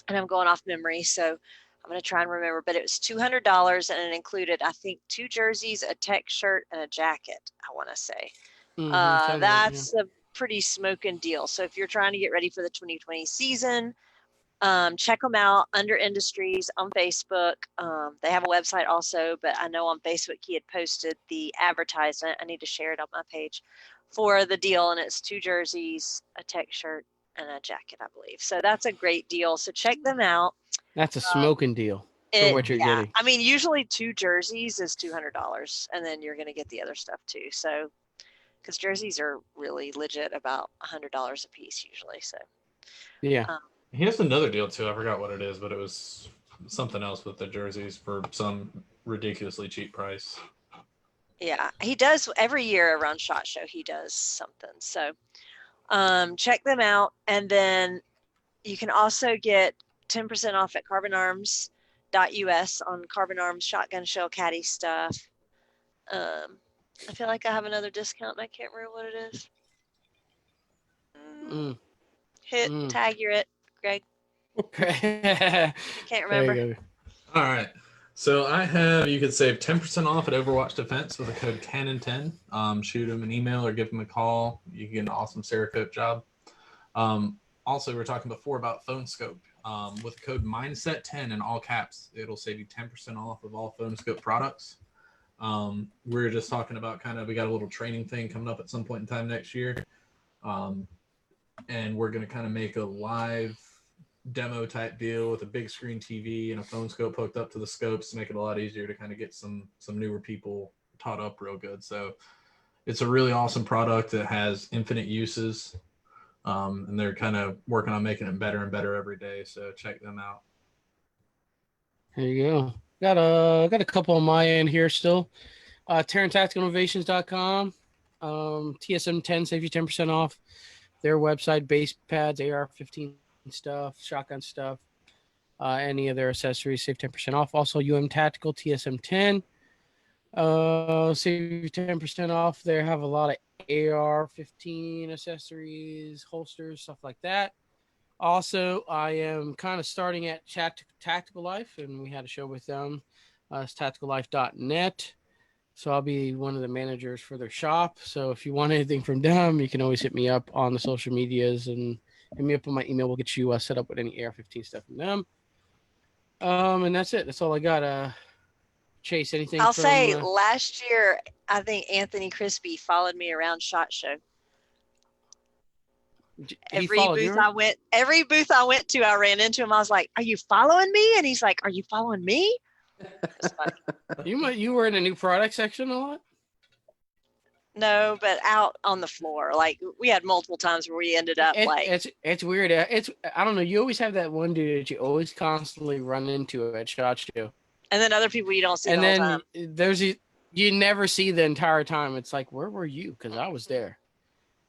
and I'm going off memory, so I'm going to try and remember, but it was $200 and it included, I think, 2 jerseys, a tech shirt, and a jacket, I want to say. That's a pretty smoking deal. So if you're trying to get ready for the 2020 season, check them out under industries on Facebook. They have a website also, but I know on Facebook he had posted the advertisement. I need to share it on my page for the deal, and it's 2 jerseys, a tech shirt, and a jacket, I believe. So that's a great deal. So check them out. That's a smoking deal for what you're getting. I mean, usually 2 jerseys is $200, and then you're going to get the other stuff too. So, because jerseys are really legit about $100 a piece usually. So, yeah. He has another deal too. I forgot what it is, but it was something else with the jerseys for some ridiculously cheap price. Yeah, he does every year around SHOT Show. He does something. So, check them out, and then you can also get 10% off at carbonarms.us on Carbon Arms shotgun shell caddy stuff. I feel like I have another discount, and I can't remember what it is. Tag you're it, Greg. Can't remember. All right. So you could save 10% off at Overwatch Defense with the code Cannon10. Shoot them an email or give them a call. You can get an awesome Cerakote job. Also, we were talking before about phone scope. with the code Mindset10 in all caps. It'll save you 10% off of all Phonoscope products. We're just talking about we got a little training thing coming up at some point in time next year. And we're going to kind of make a live demo type deal with a big screen TV and a phone scope hooked up to the scopes to make it a lot easier to kind of get some newer people taught up real good. So it's a really awesome product that has infinite uses. And they're kind of working on making it better and better every day. So check them out. There you go. Got a couple on my end here still. TaranTacticalInnovations.com. TSM10 saves you 10% off. Their website, base pads, AR-15 stuff, shotgun stuff, any of their accessories, save 10% off. Also, UM Tactical, TSM10. Save you 10% off. They have a lot of AR-15 accessories, holsters, stuff like that. Also, I am kind of starting at Tactical Life, and we had a show with them. It's tacticallife.net. So I'll be one of the managers for their shop. So if you want anything from them, you can always hit me up on the social medias and hit me up on my email. We'll get you set up with any AR-15 stuff from them. And that's it. That's all I got. Chase, anything? I'll say last year, I think Anthony Crispy followed me around SHOT Show. Every booth I went to, I ran into him. I was like, "Are you following me?" And he's like, "Are you following me?" You were in the new product section a lot? No, but out on the floor. Like we had multiple times where we ended up it's weird. I don't know. You always have that one dude that you always constantly run into at SHOT Show. And then other people you don't see. And the whole then you never see the entire time. It's like, where were you? Because I was there,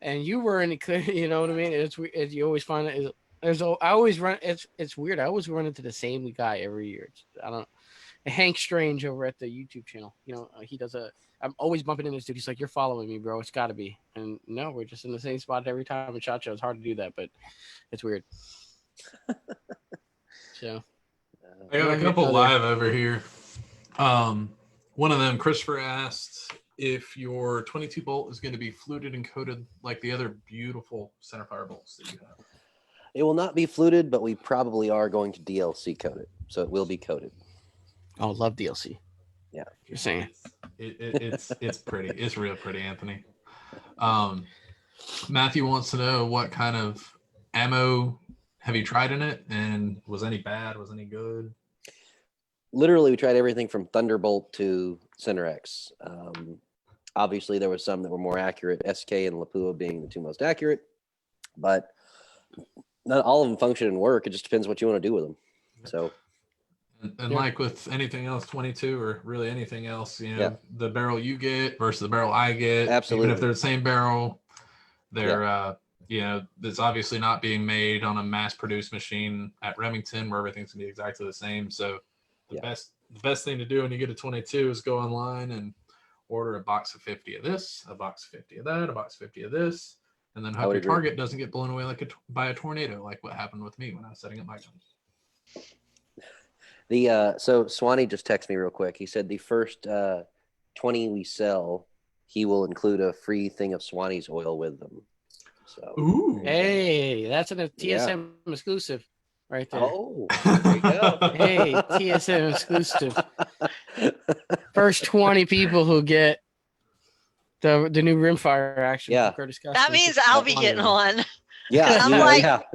and you were in the. You know what I mean? You always find it. I always run. It's weird. I always run into the same guy every year. Hank Strange over at the YouTube channel. He does I'm always bumping into this dude. He's like, "You're following me, bro. It's got to be." And no, we're just in the same spot every time in SHOT Show. It's hard to do that, but it's weird. So. I got a couple live over here. One of them, Christopher asked if your 22 bolt is going to be fluted and coated like the other beautiful centerfire bolts that you have. It will not be fluted, but we probably are going to DLC coat it, so it will be coated. Oh, love DLC. Yeah, you're saying it's pretty. It's real pretty, Anthony. Matthew wants to know what kind of ammo have you tried in it, and was any bad? Was any good? Literally, we tried everything from Thunderbolt to Center X. Obviously, there were some that were more accurate, SK and Lapua being the two most accurate, but not all of them function and work. It just depends what you want to do with them. So, and like with anything else, 22 or really anything else, the barrel you get versus the barrel I get, absolutely. Even if they're the same barrel, they're it's obviously not being made on a mass-produced machine at Remington where everything's gonna be exactly the same. So the best thing to do when you get a 22 is go online and order a box of 50 of this, a box of 50 of that, a box of 50 of this, and then hope your target doesn't get blown away by a tornado, like what happened with me when I was setting up my guns. So Swanee just texted me real quick. He said the first 20 we sell, he will include a free thing of Swanee's oil with them. So, ooh, hey, that's a TSM exclusive right there. Oh, there you go. Hey, TSM exclusive. First 20 people who get the new rimfire action. Yeah, Curtis Custom. That means I'll be getting one. Yeah,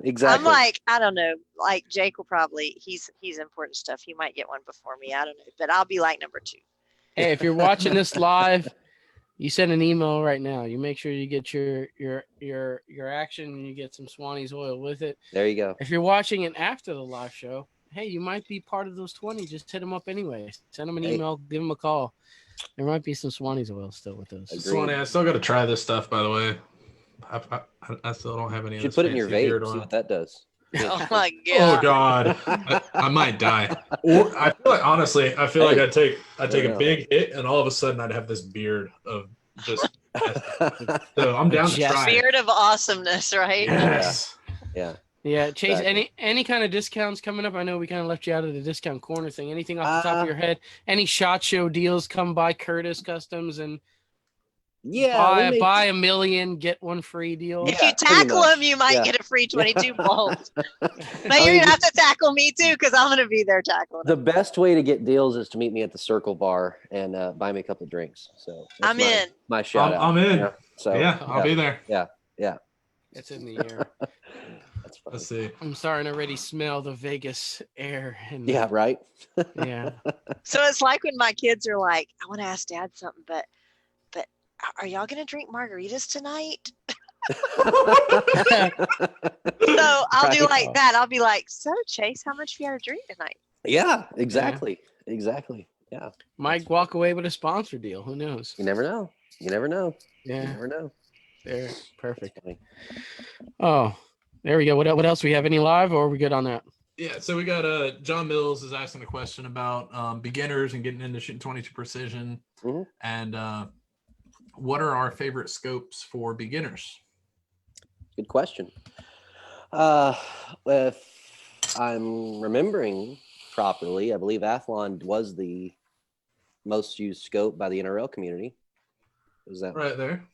exactly. I'm like, I don't know. Like Jake will probably he's important stuff. He might get one before me. I don't know, but I'll be like number 2. Hey, if you're watching this live, you send an email right now. You make sure you get your action and you get some Swanee's oil with it. There you go. If you're watching it after the live show, hey, you might be part of those 20. Just hit them up anyway. Send them an email, give them a call. There might be some Swanee's oil still with those. Swanee, I still got to try this stuff, by the way. I still don't have any. You should put it in your vape. See what that does. Oh my Oh god! God, I might die. Or I feel like honestly, I feel like I'd take a big hit, and all of a sudden I'd have this beard of just. So I'm down to try. Beard of awesomeness, right? Yes. Yeah. Chase, any kind of discounts coming up? I know we kind of left you out of the discount corner thing. Anything off the top of your head? Any SHOT Show deals come by Curtis Customs and Yeah, we buy a million, get one free deal. If Yeah, you pretty tackle much. him, you might Yeah. get a free 22 bolt. But I you're mean, gonna have to tackle me too, because I'm gonna be there tackling the him. best way to get deals is to meet me at the Circle Bar and buy me a couple of drinks. So that's I'm in. my shout out. I'm in. Yeah. So Yeah, I'll be there. Yeah. It's in the air. That's funny. Let's see. I'm starting to already smell the Vegas air. And Yeah, right. yeah. So it's like when my kids are like, I want to ask Dad something, but are y'all gonna drink margaritas tonight? So I'll do like that. I'll be like, so Chase, how much have you had to drink tonight? Yeah, exactly. Exactly. Yeah. Might walk away with a sponsor deal. Who knows? You never know. You never know. You Yeah. never know. There. Perfect. That's funny. Oh, there we go. What else? We have any live, or are we good on that? Yeah, so we got John Mills is asking a question about beginners and getting into shooting 22 precision, Mhm. and what are our favorite scopes for beginners? Good question. If I'm remembering properly, I believe Athlon was the most used scope by the NRL community. Is that Right there.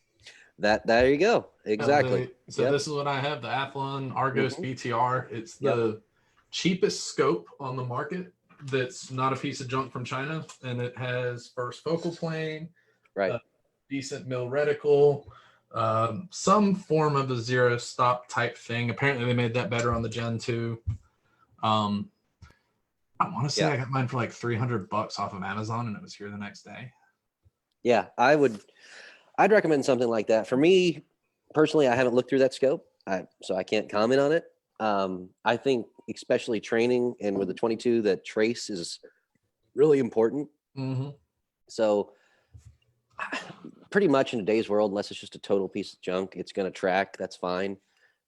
There you go. Exactly. So Yep. this is what I have: the Athlon Argos Mhm. BTR. It's the cheapest scope on the market. That's not a piece of junk from China, and it has first focal plane, Right. decent mill reticle, some form of a zero stop type thing. Apparently, they made that better on the Gen 2. I want to say I got mine for like $300 off of Amazon, and it was here the next day. Yeah, I'd recommend something like that. For me personally, I haven't looked through that scope, so I can't comment on it. I think especially training and with the 22, that trace is really important. Mm-hmm. So pretty much in today's world, unless it's just a total piece of junk, it's going to track. That's fine.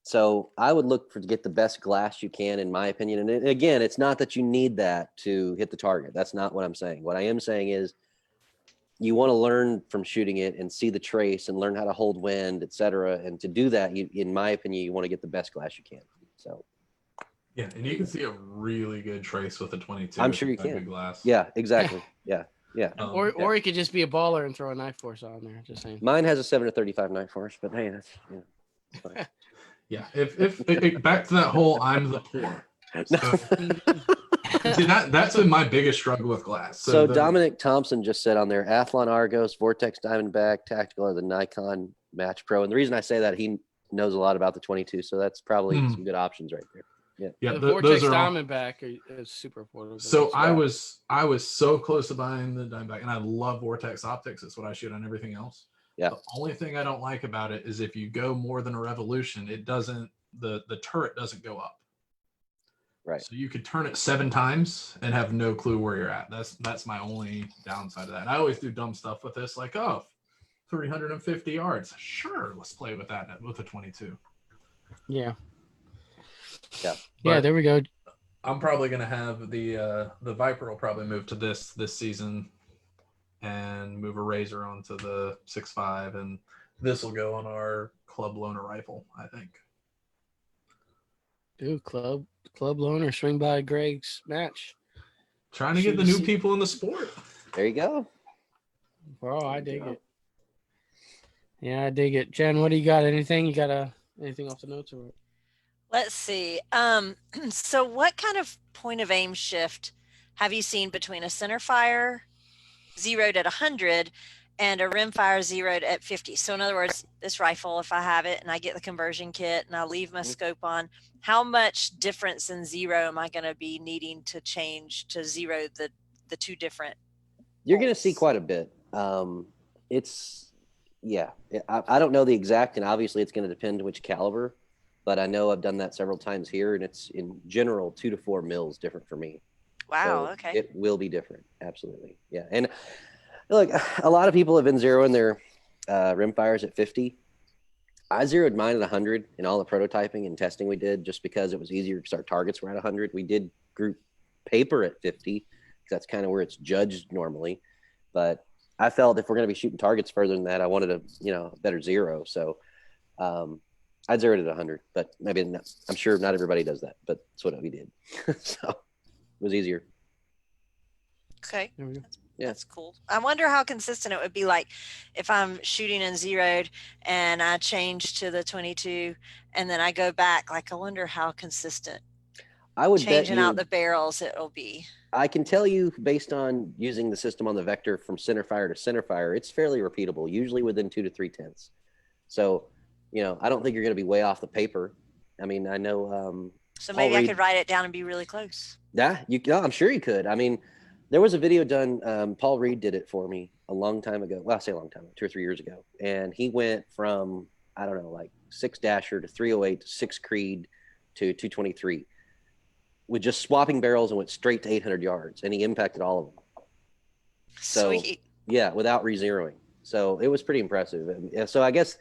So I would look to get the best glass you can, in my opinion. And again, it's not that you need that to hit the target. That's not what I'm saying. What I am saying is you want to learn from shooting it and see the trace and learn how to hold wind, et cetera. And to do that, in my opinion, you want to get the best glass you can. So yeah, and you can see a really good trace with a 22. I'm sure you can. Good glass. Yeah, exactly. Yeah. Or you could just be a baller and throw a knife force on there. Just saying. Mine has a 7-35 knife force, but hey, that's fine. Yeah. If back to that whole I'm the poor. So, see, that's been my biggest struggle with glass. So Dominic Thompson just said on there, Athlon Argos, Vortex Diamondback, Tactical, or the Nikon Match Pro. And the reason I say that, he knows a lot about the 22, so that's probably some good options right there. Yeah, the those Vortex are Diamondback is super affordable. So I was so close to buying the Diamondback, and I love Vortex optics. It's what I shoot on everything else. Yeah. The only thing I don't like about it is if you go more than a revolution, it doesn't the turret doesn't go up. Right. So you could turn it 7 times and have no clue where you're at. That's my only downside of that. And I always do dumb stuff with this, like 350 yards. Sure, let's play with that with a 22. Yeah. Yeah. Yeah, there we go. I'm probably gonna have the Viper will probably move to this season and move a Razor onto the 6.5, and this will go on our Club Loaner rifle, I think. Dude, club loaner, swing by Greg's match. Trying to get the new people in the sport. There you go. Bro, I dig it. Yeah, I dig it. Jen, what do you got? Anything? You got anything off the notes? Or... Let's see. So what kind of point of aim shift have you seen between a center fire zeroed at 100 and a rimfire zeroed at 50? So in other words, this rifle, if I have it and I get the conversion kit and I leave my scope on, how much difference in zero am I going to be needing to change to zero the two different? You're going to see quite a bit. I don't know the exact, and obviously it's going to depend which caliber, but I know I've done that several times here, and it's in general 2 to 4 mils different for me. Wow. So okay. It will be different. Absolutely. Yeah. And look, a lot of people have been zeroing their rimfires at 50. I zeroed mine at 100 in all the prototyping and testing we did, just because it was easier because our targets were at 100. We did group paper at 50 because that's kind of where it's judged normally. But I felt if we're going to be shooting targets further than that, I wanted a better zero. So I zeroed it at 100, but maybe not, I'm sure not everybody does that, but that's what we did. So it was easier. Okay. Yeah. That's cool. I wonder how consistent it would be like if I'm shooting in zeroed and I change to the 22 and then I go back. Like, I wonder how consistent I would bet changing out you. the barrels it'll be. I can tell you, based on using the system on the Vector from center fire to center fire, it's fairly repeatable, usually within 2 to 3 tenths. So, I don't think you're going to be way off the paper. I mean, I know So Paul maybe I Reed. could write it down and be really close. Yeah, I'm sure you could. I mean, there was a video done. Paul Reed did it for me a long time ago. Well, I say a long time, 2 or 3 years ago, and he went from, I don't know, like 6 Dasher to 308 to 6 Creed to 223 with just swapping barrels and went straight to 800 yards, and he impacted all of them. So, Sweet. yeah, without re-zeroing. So it was pretty impressive. And so I guess,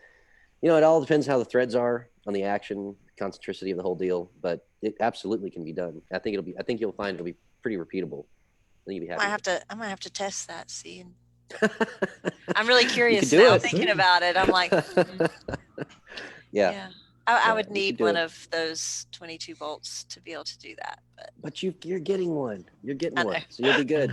it all depends how the threads are on the action, concentricity of the whole deal, but it absolutely can be done. I think you'll find it'll be pretty repeatable. I think you'll be happy. I might have to test that. See, I'm really You curious could do now it. thinking about it. I'm like, Yeah. I Yeah, would you need could do one it. of those 22 bolts to be able to do that. But you're getting one. You're getting I know. one. So you'll be good.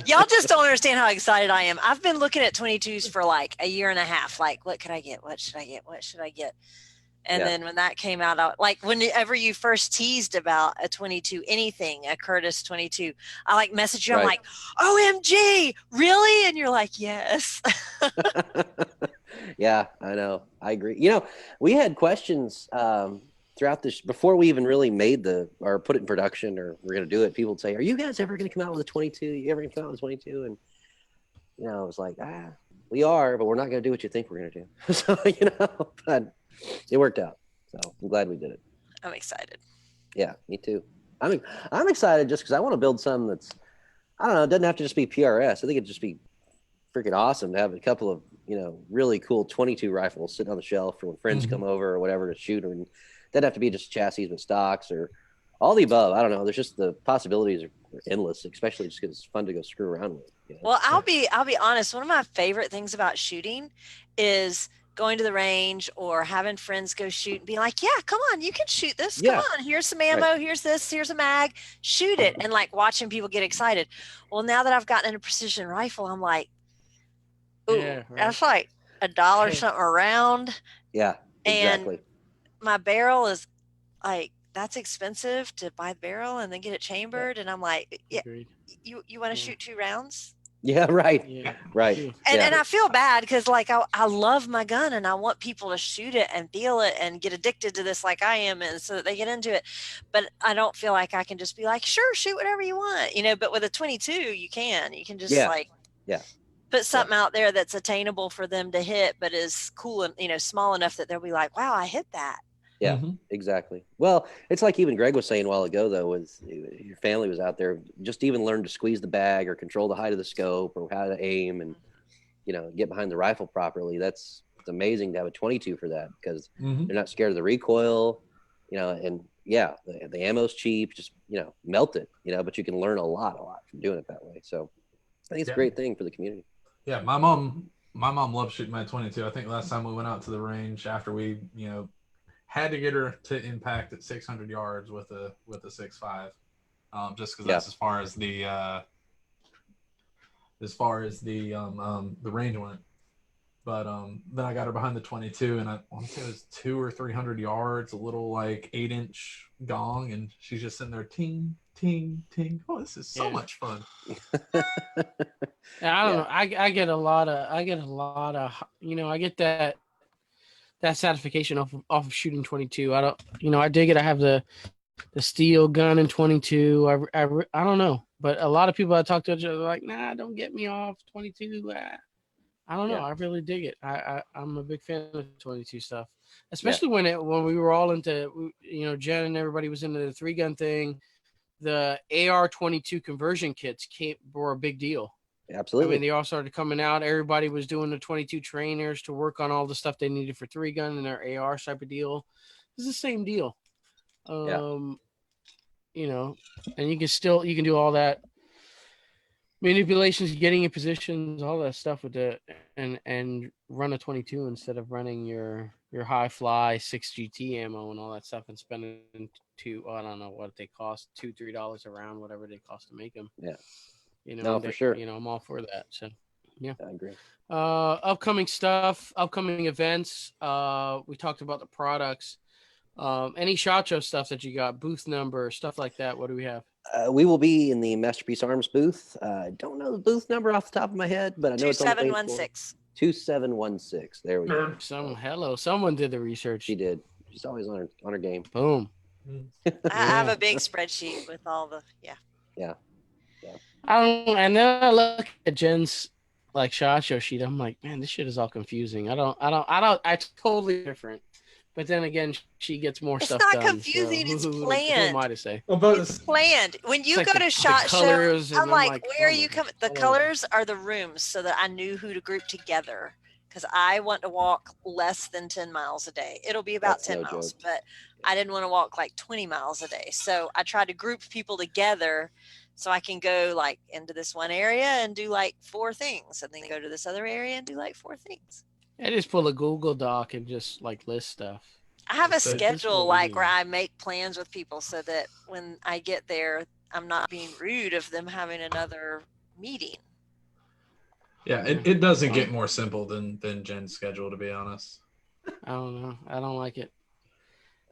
Y'all just don't understand how excited I am. I've been looking at 22s for like a year and a half. Like, what could I get? What should I get? What should I get? And Yeah. then when that came out, like whenever you first teased about a 22, anything, a Curtis 22, I like messaged you. I'm Right. like, OMG, really? And you're like, yes. Yeah, I know. I agree. We had questions throughout this before we even really made or put it in production or we're going to do it. People would say, "Are you guys ever going to come out with a 22? You ever going to come out with a 22?" And I was like, we are, but we're not going to do what you think we're going to do. So but it worked out. So I'm glad we did it. I'm excited. Yeah, me too. I'm excited just because I want to build some that's, I don't know, it doesn't have to just be PRS. I think it'd just be freaking awesome to have a couple of really cool 22 rifles sitting on the shelf for when friends come over or whatever to shoot, and doesn't have to be just chassis but stocks or all the above. I don't know. There's just the possibilities are endless, especially just because it's fun to go screw around with. Well, I'll be honest. One of my favorite things about shooting is going to the range or having friends go shoot and be like, yeah, come on, you can shoot this. Come Yeah. on, here's some ammo. Right. Here's this. Here's a mag. Shoot it. And like watching people get excited. Well, now that I've gotten a precision rifle, I'm like, ooh, Yeah, right. that's like $1 something a round. Yeah, exactly. And my barrel is like, that's expensive to buy the barrel and then get it chambered. And I'm like, yeah, Agreed. you want to shoot 2 rounds? Yeah, right. Yeah. Right. True. And I feel bad because like I love my gun and I want people to shoot it and feel it and get addicted to this like I am, and so that they get into it. But I don't feel like I can just be like, sure, shoot whatever you want, but with a 22 you can just Yeah. put something out there that's attainable for them to hit, but is cool and small enough that they'll be like, wow, I hit that. Yeah, exactly. Well, it's like even Greg was saying a while ago, though, with your family was out there, just even learn to squeeze the bag or control the height of the scope or how to aim and, get behind the rifle properly. It's amazing to have a 22 for that because they're not scared of the recoil, and yeah, the ammo's cheap, just, melt it, but you can learn a lot from doing it that way. So I think it's a great thing for the community. Yeah. My mom loves shooting my 22. I think last time we went out to the range after we, had to get her to impact at 600 yards with a 6.5, just because that's as far as the range went. But then I got her behind the 22, and I want to say it was 200 or 300 yards, a little like 8-inch gong, and she's just sitting there, ting, ting, ting. Oh, this is so much fun. I don't know. I get a lot of I get that satisfaction off of shooting 22. I don't, I dig it. I have the steel gun in 22. I don't know, but a lot of people I talk to are like, nah, don't get me off 22. I don't know. I really dig it. I'm a big fan of 22 stuff, especially when we were all into, Jen and everybody was into the 3-gun thing. The AR-22 conversion kits were a big deal. Absolutely. I mean, they all started coming out. Everybody was doing the 22 trainers to work on all the stuff they needed for 3-gun and their AR type of deal. It's the same deal. And you can do all that manipulations, getting in positions, all that stuff with and run a 22 instead of running your high fly 6 GT ammo and all that stuff and spending I don't know what they cost, $2-3 a round, whatever they cost to make them. Yeah. No, for sure. I'm all for that. So, yeah. I agree. Upcoming stuff, upcoming events. We talked about the products. Any SHOT Show stuff that you got, booth number, stuff like that. What do we have? We will be in the Masterpiece Arms booth. I don't know the booth number off the top of my head, but I know it's on the main floor. 2716. 2716. There we go. Someone did the research. She did. She's always on her game. Boom. I have a big spreadsheet with all the Yeah. And then I look at Jen's like SHOT Show sheet. I'm like, man, this shit is all confusing. I totally different. But then again, she gets more stuff done. It's not confusing. So it's who planned. am I to say? It's planned. When you go to SHOT Show, I'm like, where are you coming? The colors are the rooms, so that I knew who to group together. Because I want to walk less than 10 miles a day. It'll be about 10 miles, but I didn't want to walk like 20 miles a day. So I tried to group people together so I can go like into this one area and do like 4 things, and then go to this other area and do like 4 things. I just pull a Google Doc and just like list stuff. I have a schedule like where I make plans with people so that when I get there, I'm not being rude of them having another meeting. Yeah, it doesn't get more simple than Jen's schedule, to be honest. I don't know. I don't like it.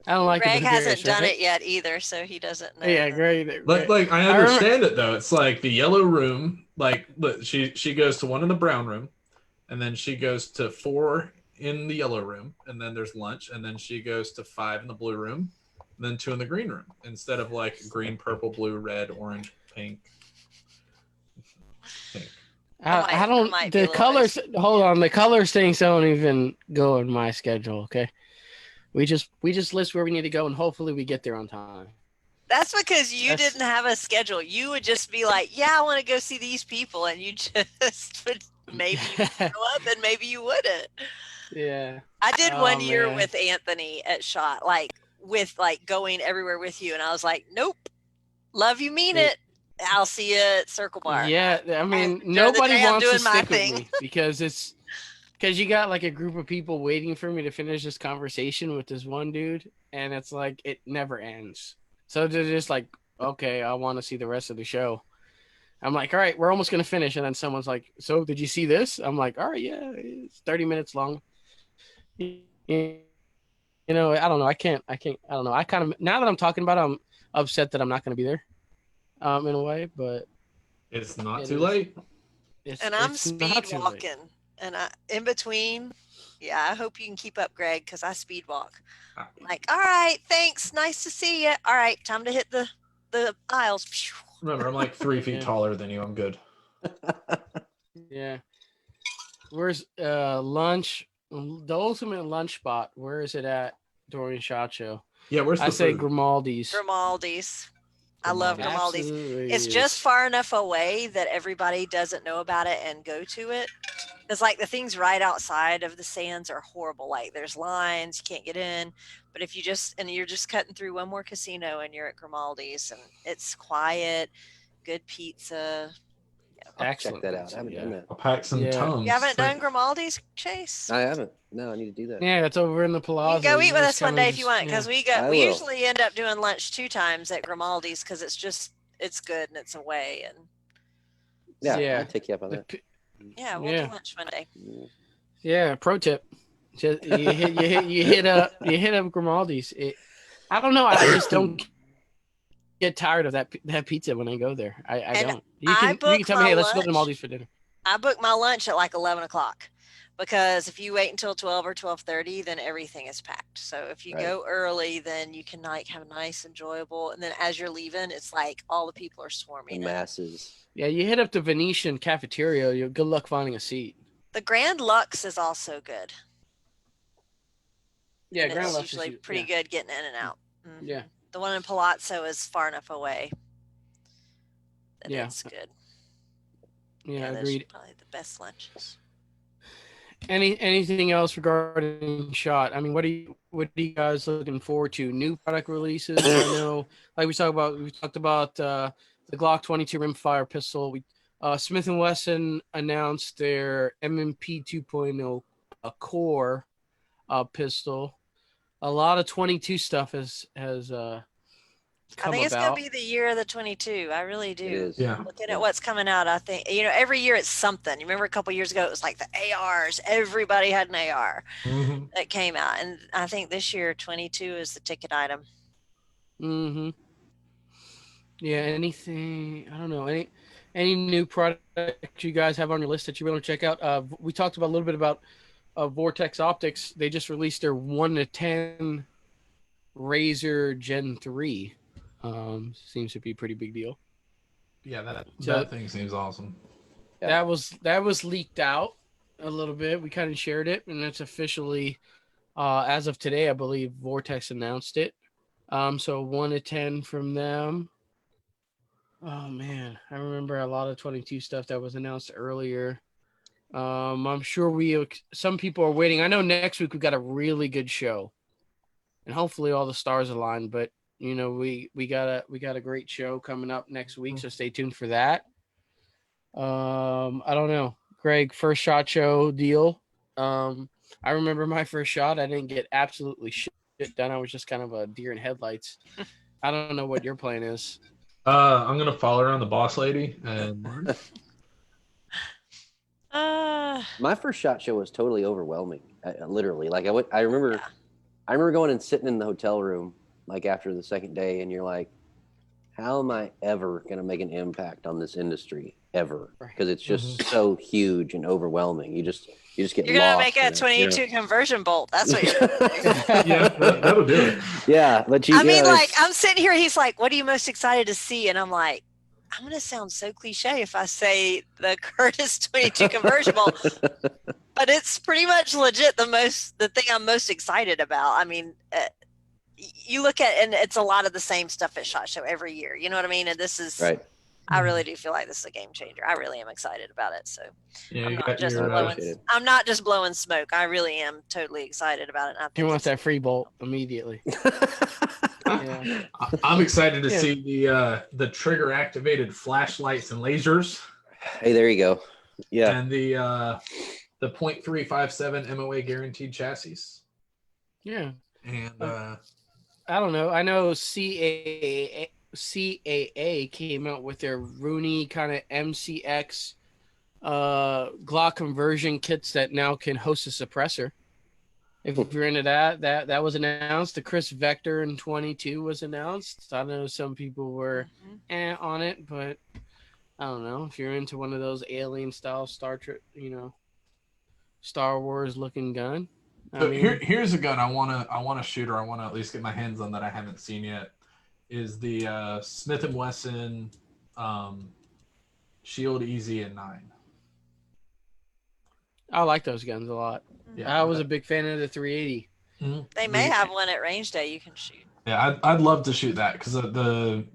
I don't like Greg it. hasn't done it yet either, so he doesn't know. Yeah, Greg. Like I understand it though. It's like the yellow room. Like she goes to 1 in the brown room, and then she goes to 4 in the yellow room, and then there's lunch, and then she goes to 5 in the blue room, and then 2 in the green room, instead of like green, purple, blue, red, orange, pink. I don't. The colors. Hold on. The colors things don't even go in my schedule. Okay. We just list where we need to go, and hopefully we get there on time. That's because you didn't have a schedule. You would just be like, "Yeah, I want to go see these people," and you just would maybe you would show up, and maybe you wouldn't. Yeah. I did 1 year with Anthony at SHOT, like with like going everywhere with you, and I was like, "Nope, love you, mean it. I'll see you at Circle Bar." Yeah, I mean, nobody wants to stick with me because you got like a group of people waiting for me to finish this conversation with this one dude, and it's like it never ends. So they're just like, okay, I want to see the rest of the show. I'm like, all right, we're almost gonna finish, and then someone's like, so did you see this? I'm like, all right, yeah, it's 30 minutes long. I don't know. I don't know. I kind of, now that I'm talking about it, I'm upset that I'm not going to be there. In a way, but it's not too late. And I'm speed walking, and in between. Yeah, I hope you can keep up, Greg, because I speed walk. Like, all right, thanks, nice to see you. All right, time to hit the aisles. Remember, I'm like 3 feet taller than you. I'm good. Yeah. Where's lunch? The ultimate lunch spot. Where is it at during SHOT Show? Yeah, where's the say food? Grimaldi's. I love Grimaldi's. It's just far enough away that everybody doesn't know about it and go to it. It's like the things right outside of the Sands are horrible. Like there's lines, you can't get in. But if you're just cutting through one more casino and you're at Grimaldi's, and it's quiet, good pizza. Excellent. Check that out. I haven't done that. I'll pack some Tums. You haven't done Grimaldi's, Chase? I haven't. No, I need to do that. Yeah, it's over in the Plaza. You can go eat with us one day if you want, because we usually end up doing lunch 2 times at Grimaldi's because it's good and it's away. And yeah, I'll take you up on that. We'll do lunch one day. Yeah, pro tip: just you hit up Grimaldi's. I don't know. I just don't get tired of that pizza when I go there. I don't. You can tell me, hey, let's go to Grimaldi's for dinner. I book my lunch at like 11 o'clock because if you wait until 12 or 12:30, then everything is packed. So if you go early, then you can like have a nice, enjoyable. And then as you're leaving, it's like all the people are swarming. Masses. Yeah, you hit up the Venetian cafeteria. You're good luck finding a seat. The Grand Lux is also good. Yeah, Grand Lux is usually pretty good getting in and out. Mm-hmm. Yeah. The one in Palazzo is far enough away. It's good. Yeah, agreed. Probably the best lunches. Anything else regarding SHOT? I mean, what are you guys looking forward to? New product releases? I know, like we talked about the Glock 22 rimfire pistol. Smith & Wesson announced their M&P 2.0 core pistol. A lot of 22 stuff has come think it's going about. to be the year of the 22. I really do. It is. Yeah. Looking at what's coming out, I think, every year it's something. You remember a couple years ago, it was like the ARs. Everybody had an AR Mm-hmm. that came out. And I think this year, 22 is the ticket item. Mm-hmm. Yeah. Anything? I don't know. Any new product you guys have on your list that you want to check out? We talked about a little bit about Vortex Optics. They just released their 1-10 Razor Gen 3. Seems to be a pretty big deal. Yeah, So- that thing seems awesome. Yeah. That was leaked out a little bit. We kind of shared it, and it's officially as of today, I believe Vortex announced it. So 1-10 from them. Oh man, I remember a lot of 22 stuff that was announced earlier. I'm sure some people are waiting. I know next week we've got a really good show, and hopefully all the stars align. But we got a great show coming up next week, so stay tuned for that. I don't know, Greg, first shot show deal. I remember my first shot. I didn't get absolutely shit done. I was just kind of a deer in headlights. I don't know what your plan is. I'm gonna follow around the boss lady and My first shot show was totally overwhelming. Literally, like I remember, Yeah. I remember going and sitting in the hotel room like after the second day, and you're like, "How am I ever going to make an impact on this industry ever?" Right. Because it's just so huge and overwhelming. You just get You're going to lost make a in it, you know? 22 conversion bolt. That's what you're going to do. yeah, that'll do it. Yeah, but I mean, like, it's- I'm sitting here. He's like, what are you most excited to see? And I'm like, I'm going to sound so cliche if I say the Curtis 22 conversion bolt, but it's pretty much legit the thing I'm most excited about. I mean, you look at, and it's a lot of the same stuff at SHOT Show every year. You know what I mean? And this is, right. I really do feel like this is a game changer. I really am excited about it. So Yeah, I'm you not got just your, appreciate it. I'm not just blowing smoke. I really am totally excited about it. And I He think wants it's- that free bolt immediately. Yeah. I'm excited to Yeah. see the trigger activated flashlights and lasers Hey, there you go. Yeah, and the 0.357 MOA guaranteed chassis. Yeah. And I don't know. I know CAA came out with their Rooney kind of MCX Glock conversion kits that now can host a suppressor. If you're into that was announced. The Chris Vector in 22 was announced. I know some people were on it, but I don't know. If you're into one of those alien style Star Trek, Star Wars looking gun. so here's a gun I wanna shoot, or I want to at least get my hands on that I haven't seen yet. Is the Smith & Wesson Shield Easy at 9. I like those guns a lot. Yeah, I was a big fan of the 380. They may have one at range day you can shoot. Yeah, I'd love to shoot that because I let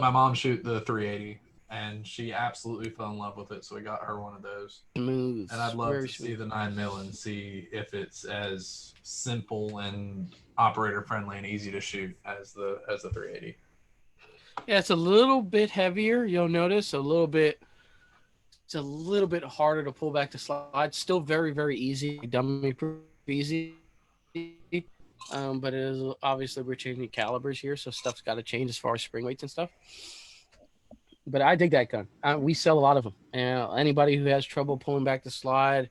my mom shoot the 380 and she absolutely fell in love with it, so we got her one of those. Smooth. And I'd love Very to smooth. see the 9mm and see if it's as simple and operator friendly and easy to shoot as the 380. Yeah, it's a little bit heavier. You'll notice it's a little bit harder to pull back the slide. Still very, very easy, dummy proof easy. But it is obviously we're changing calibers here, so stuff's got to change as far as spring weights and stuff. But I dig that gun. We sell a lot of them. Anybody who has trouble pulling back the slide,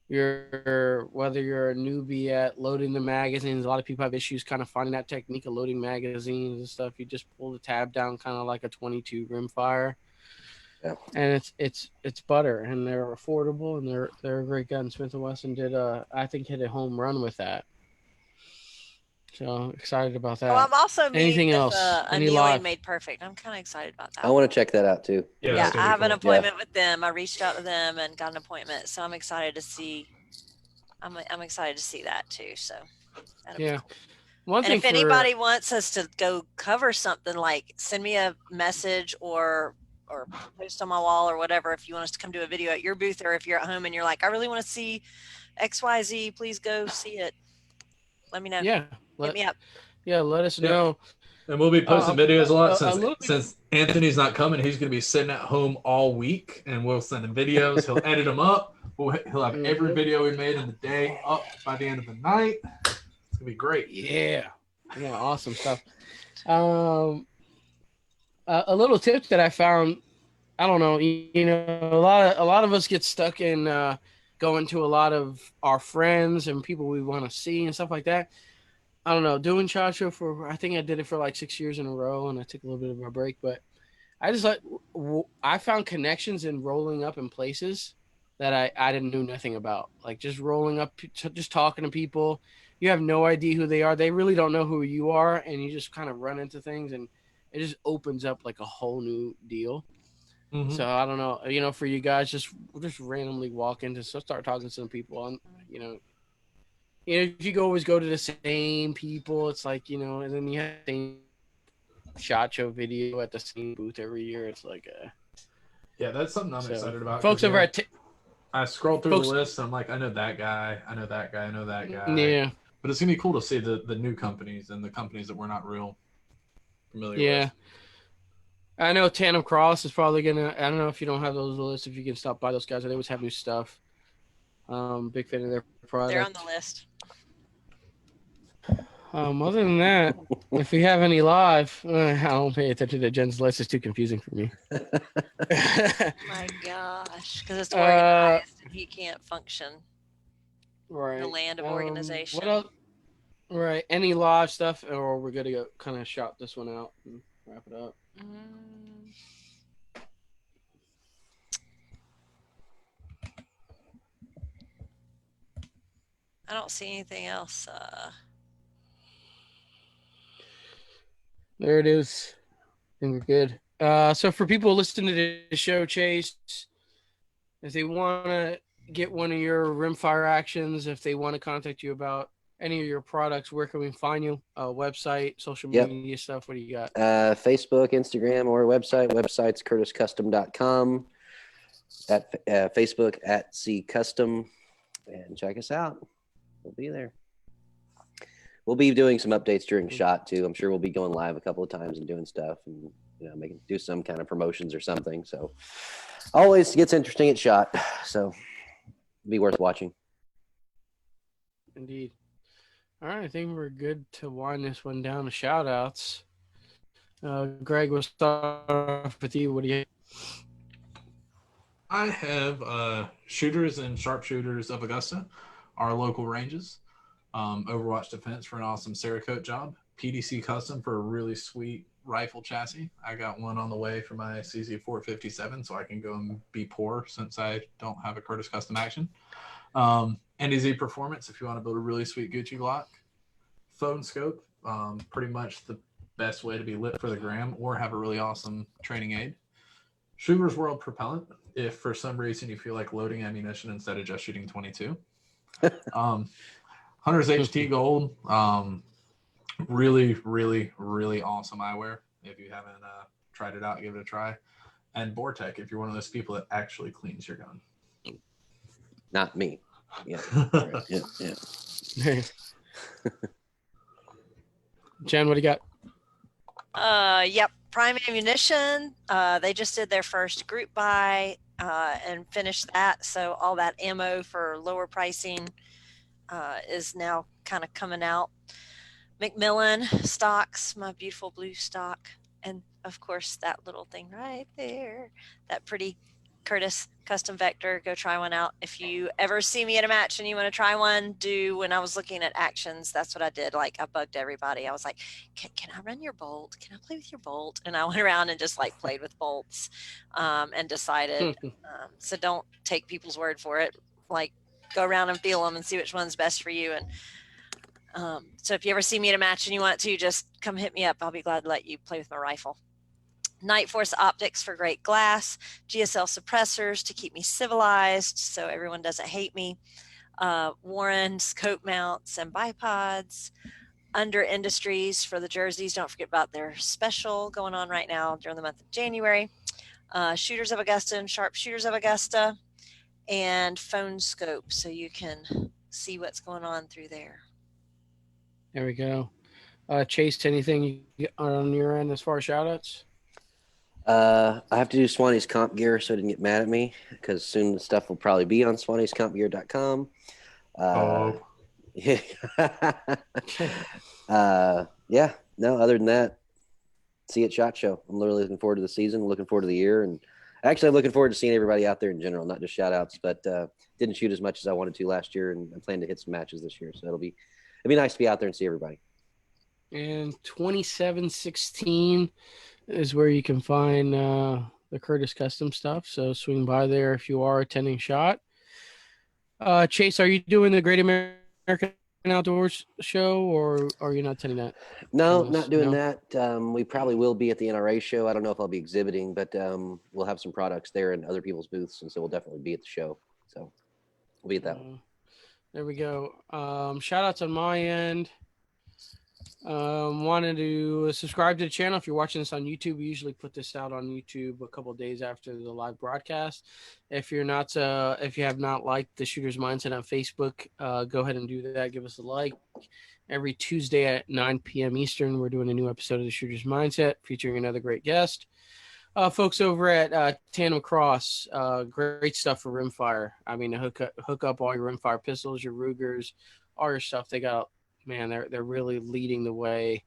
whether you're a newbie at loading the magazines, a lot of people have issues kind of finding that technique of loading magazines and stuff. You just pull the tab down kind of like a 22 rimfire. Yeah. And it's butter, and they're affordable, and they're a great gun. Smith & Wesson hit a home run with that. So excited about that. Oh, I'm also Anything meeting else? with Any Annealing live? Made Perfect. I'm kind of excited about that. I want to check that out too. Yeah, that's I gonna have be an cool. appointment with them. I reached out to them and got an appointment, so I'm excited to see. I'm excited to see that too. So that'll be Yeah. cool. One And thing if anybody wants us to go cover something, like send me a message or post on my wall or whatever. If you want us to come do a video at your booth, or if you're at home and you're like, I really want to see XYZ, please go see it. Let me know. Hit me up. let us Yeah. know. And we'll be posting videos a lot a little bit- since Anthony's not coming. He's going to be sitting at home all week, and we'll send him videos. He'll edit them up. He'll have every video we made in the day up by the end of the night. It's going to be great. Yeah. Yeah, awesome stuff. Um, a little tip that I found. I don't know. A lot of us get stuck in going to a lot of our friends and people we want to see and stuff like that. I don't know. Doing Shot Show for I think I did it for like 6 years in a row, and I took a little bit of a break, but I just like I found connections in rolling up in places that I didn't know nothing about. Like just rolling up, just talking to people. You have no idea who they are. They really don't know who you are, and you just kind of run into things, and it just opens up like a whole new deal. Hmm. So I don't know. For you guys, just randomly walk into, so start talking to some people, and if you always go to the same people, it's like and then you have the same shot show video at the same booth every year. It's like Yeah, that's something I'm so excited about because folks over yeah, at I scroll through the folks. list and I'm like, I know that guy, I know that guy, I know that guy. Yeah, But it's gonna be cool to see the new companies and the companies that we're not real familiar with. yeah. I know Tandem Cross is probably gonna. I don't know if you don't have those lists. If you can stop by those guys, they always have new stuff. Big fan of their They're on the product. list. Other than that, if we have any live, I don't pay attention to Jen's list. It's too confusing for me. My gosh, because it's uh, organized and he can't function in the right. land of What organization. else? Right. Any live stuff, or we're gonna go kind of shot this one out and wrap it up. Mm, I don't see anything else. There it is. I think we're good. So for people listening to the show, Chase, if they want to get one of your rimfire actions, if they want to contact you about any of your products, where can we find you? Website, social Yep. media stuff. What do you got? Facebook, Instagram, or website. Website's curtiscustom.com. At Facebook at C Custom, and check us out. We'll be there. We'll be doing some updates during shot too. I'm sure we'll be going live a couple of times and doing stuff, and do some kind of promotions or something. So always gets interesting at shot. So be worth watching. Indeed. All right, I think we're good to wind this one down to shout outs. Greg, we'll start off with you. What do you? I have shooters and sharpshooters of Augusta, our local ranges. Overwatch Defense for an awesome Cerakote job. PDC Custom for a really sweet rifle chassis. I got one on the way for my CZ457, so I can go and be poor since I don't have a Curtis Custom action. NDZ Performance if you want to build a really sweet Gucci Glock. Phone scope, pretty much the best way to be lit for the gram or have a really awesome training aid. Sugar's World Propellant if for some reason you feel like loading ammunition instead of just shooting 22. Hunter's HT Gold, really, really, really awesome eyewear. If you haven't tried it out, give it a try. And Vortec if you're one of those people that actually cleans your gun. Not me. Yeah. Yeah. Yeah. Jen, what do you got? Yep, Prime Ammunition. They just did their first group buy and finished that. So all that ammo for lower pricing is now kind of coming out. Macmillan stocks, my beautiful blue stock. And of course, that little thing right there, that pretty Curtis Custom Vector. Go try one out. If you ever see me at a match and you want to try one, when I was looking at actions, that's what I did. Like I bugged everybody. I was like, can I run your bolt? Can I play with your bolt? And I went around and just like played with bolts and decided. So don't take people's word for it. Like go around and feel them and see which one's best for you. And so if you ever see me at a match and you want to, just come hit me up. I'll be glad to let you play with my rifle. Night Force optics for great glass, GSL suppressors to keep me civilized so everyone doesn't hate me, Warren scope mounts and bipods, Under Industries for the jerseys. Don't forget about their special going on right now during the month of January, Shooters of Augusta and Sharpshooters of Augusta, and Phone Scope so you can see what's going on through there. There we go. Chase, anything on your end as far as shout outs? I have to do Swanee's comp gear so it didn't get mad at me because soon the stuff will probably be on Swanee'sCompGear.com. Yeah. Yeah. No, other than that, see you at SHOT Show. I'm literally looking forward to the season, looking forward to the year, and actually I'm looking forward to seeing everybody out there in general, not just shout outs, but didn't shoot as much as I wanted to last year, and I plan to hit some matches this year. So it'll be nice to be out there and see everybody. And 2716 is where you can find the Curtis Custom stuff. So swing by there if you are attending SHOT. Chase, are you doing the Great American Outdoors show, or are you not attending that? No, Unless- not doing no? that. We probably will be at the NRA show. I don't know if I'll be exhibiting, but we'll have some products there in other people's booths, and so we'll definitely be at the show. So we'll be at that one. There we go. Shout outs on my end. Wanted to subscribe to the channel. If you're watching this on YouTube, we usually put this out on YouTube a couple of days after the live broadcast. If you're not, if you have not liked the Shooter's Mindset on Facebook, go ahead and do that. Give us a like. Every Tuesday at 9 p.m. Eastern, we're doing a new episode of the Shooter's Mindset featuring another great guest. Folks over at Tandem Cross, great stuff for rimfire. I mean, hook up all your rimfire pistols, your Rugers, all your stuff. They got, man, they're really leading the way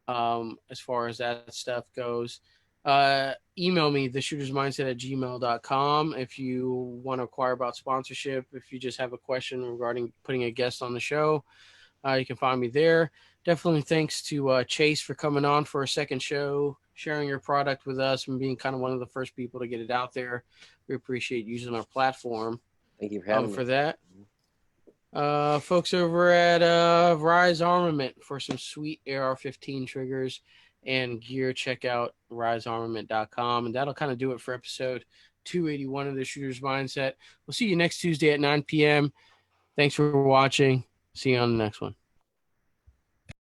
as far as that stuff goes. Email me, theshootersmindset@gmail.com, if you want to inquire about sponsorship. If you just have a question regarding putting a guest on the show, you can find me there. Definitely thanks to Chase for coming on for a second show, sharing your product with us, and being kind of one of the first people to get it out there. We appreciate using our platform. Thank you for having me. For that. Folks over at Rise Armament for some sweet AR-15 triggers and gear, check out risearmament.com. And that'll kind of do it for episode 281 of the Shooter's Mindset. We'll see you next Tuesday at 9 p.m. Thanks for watching. See you on the next one.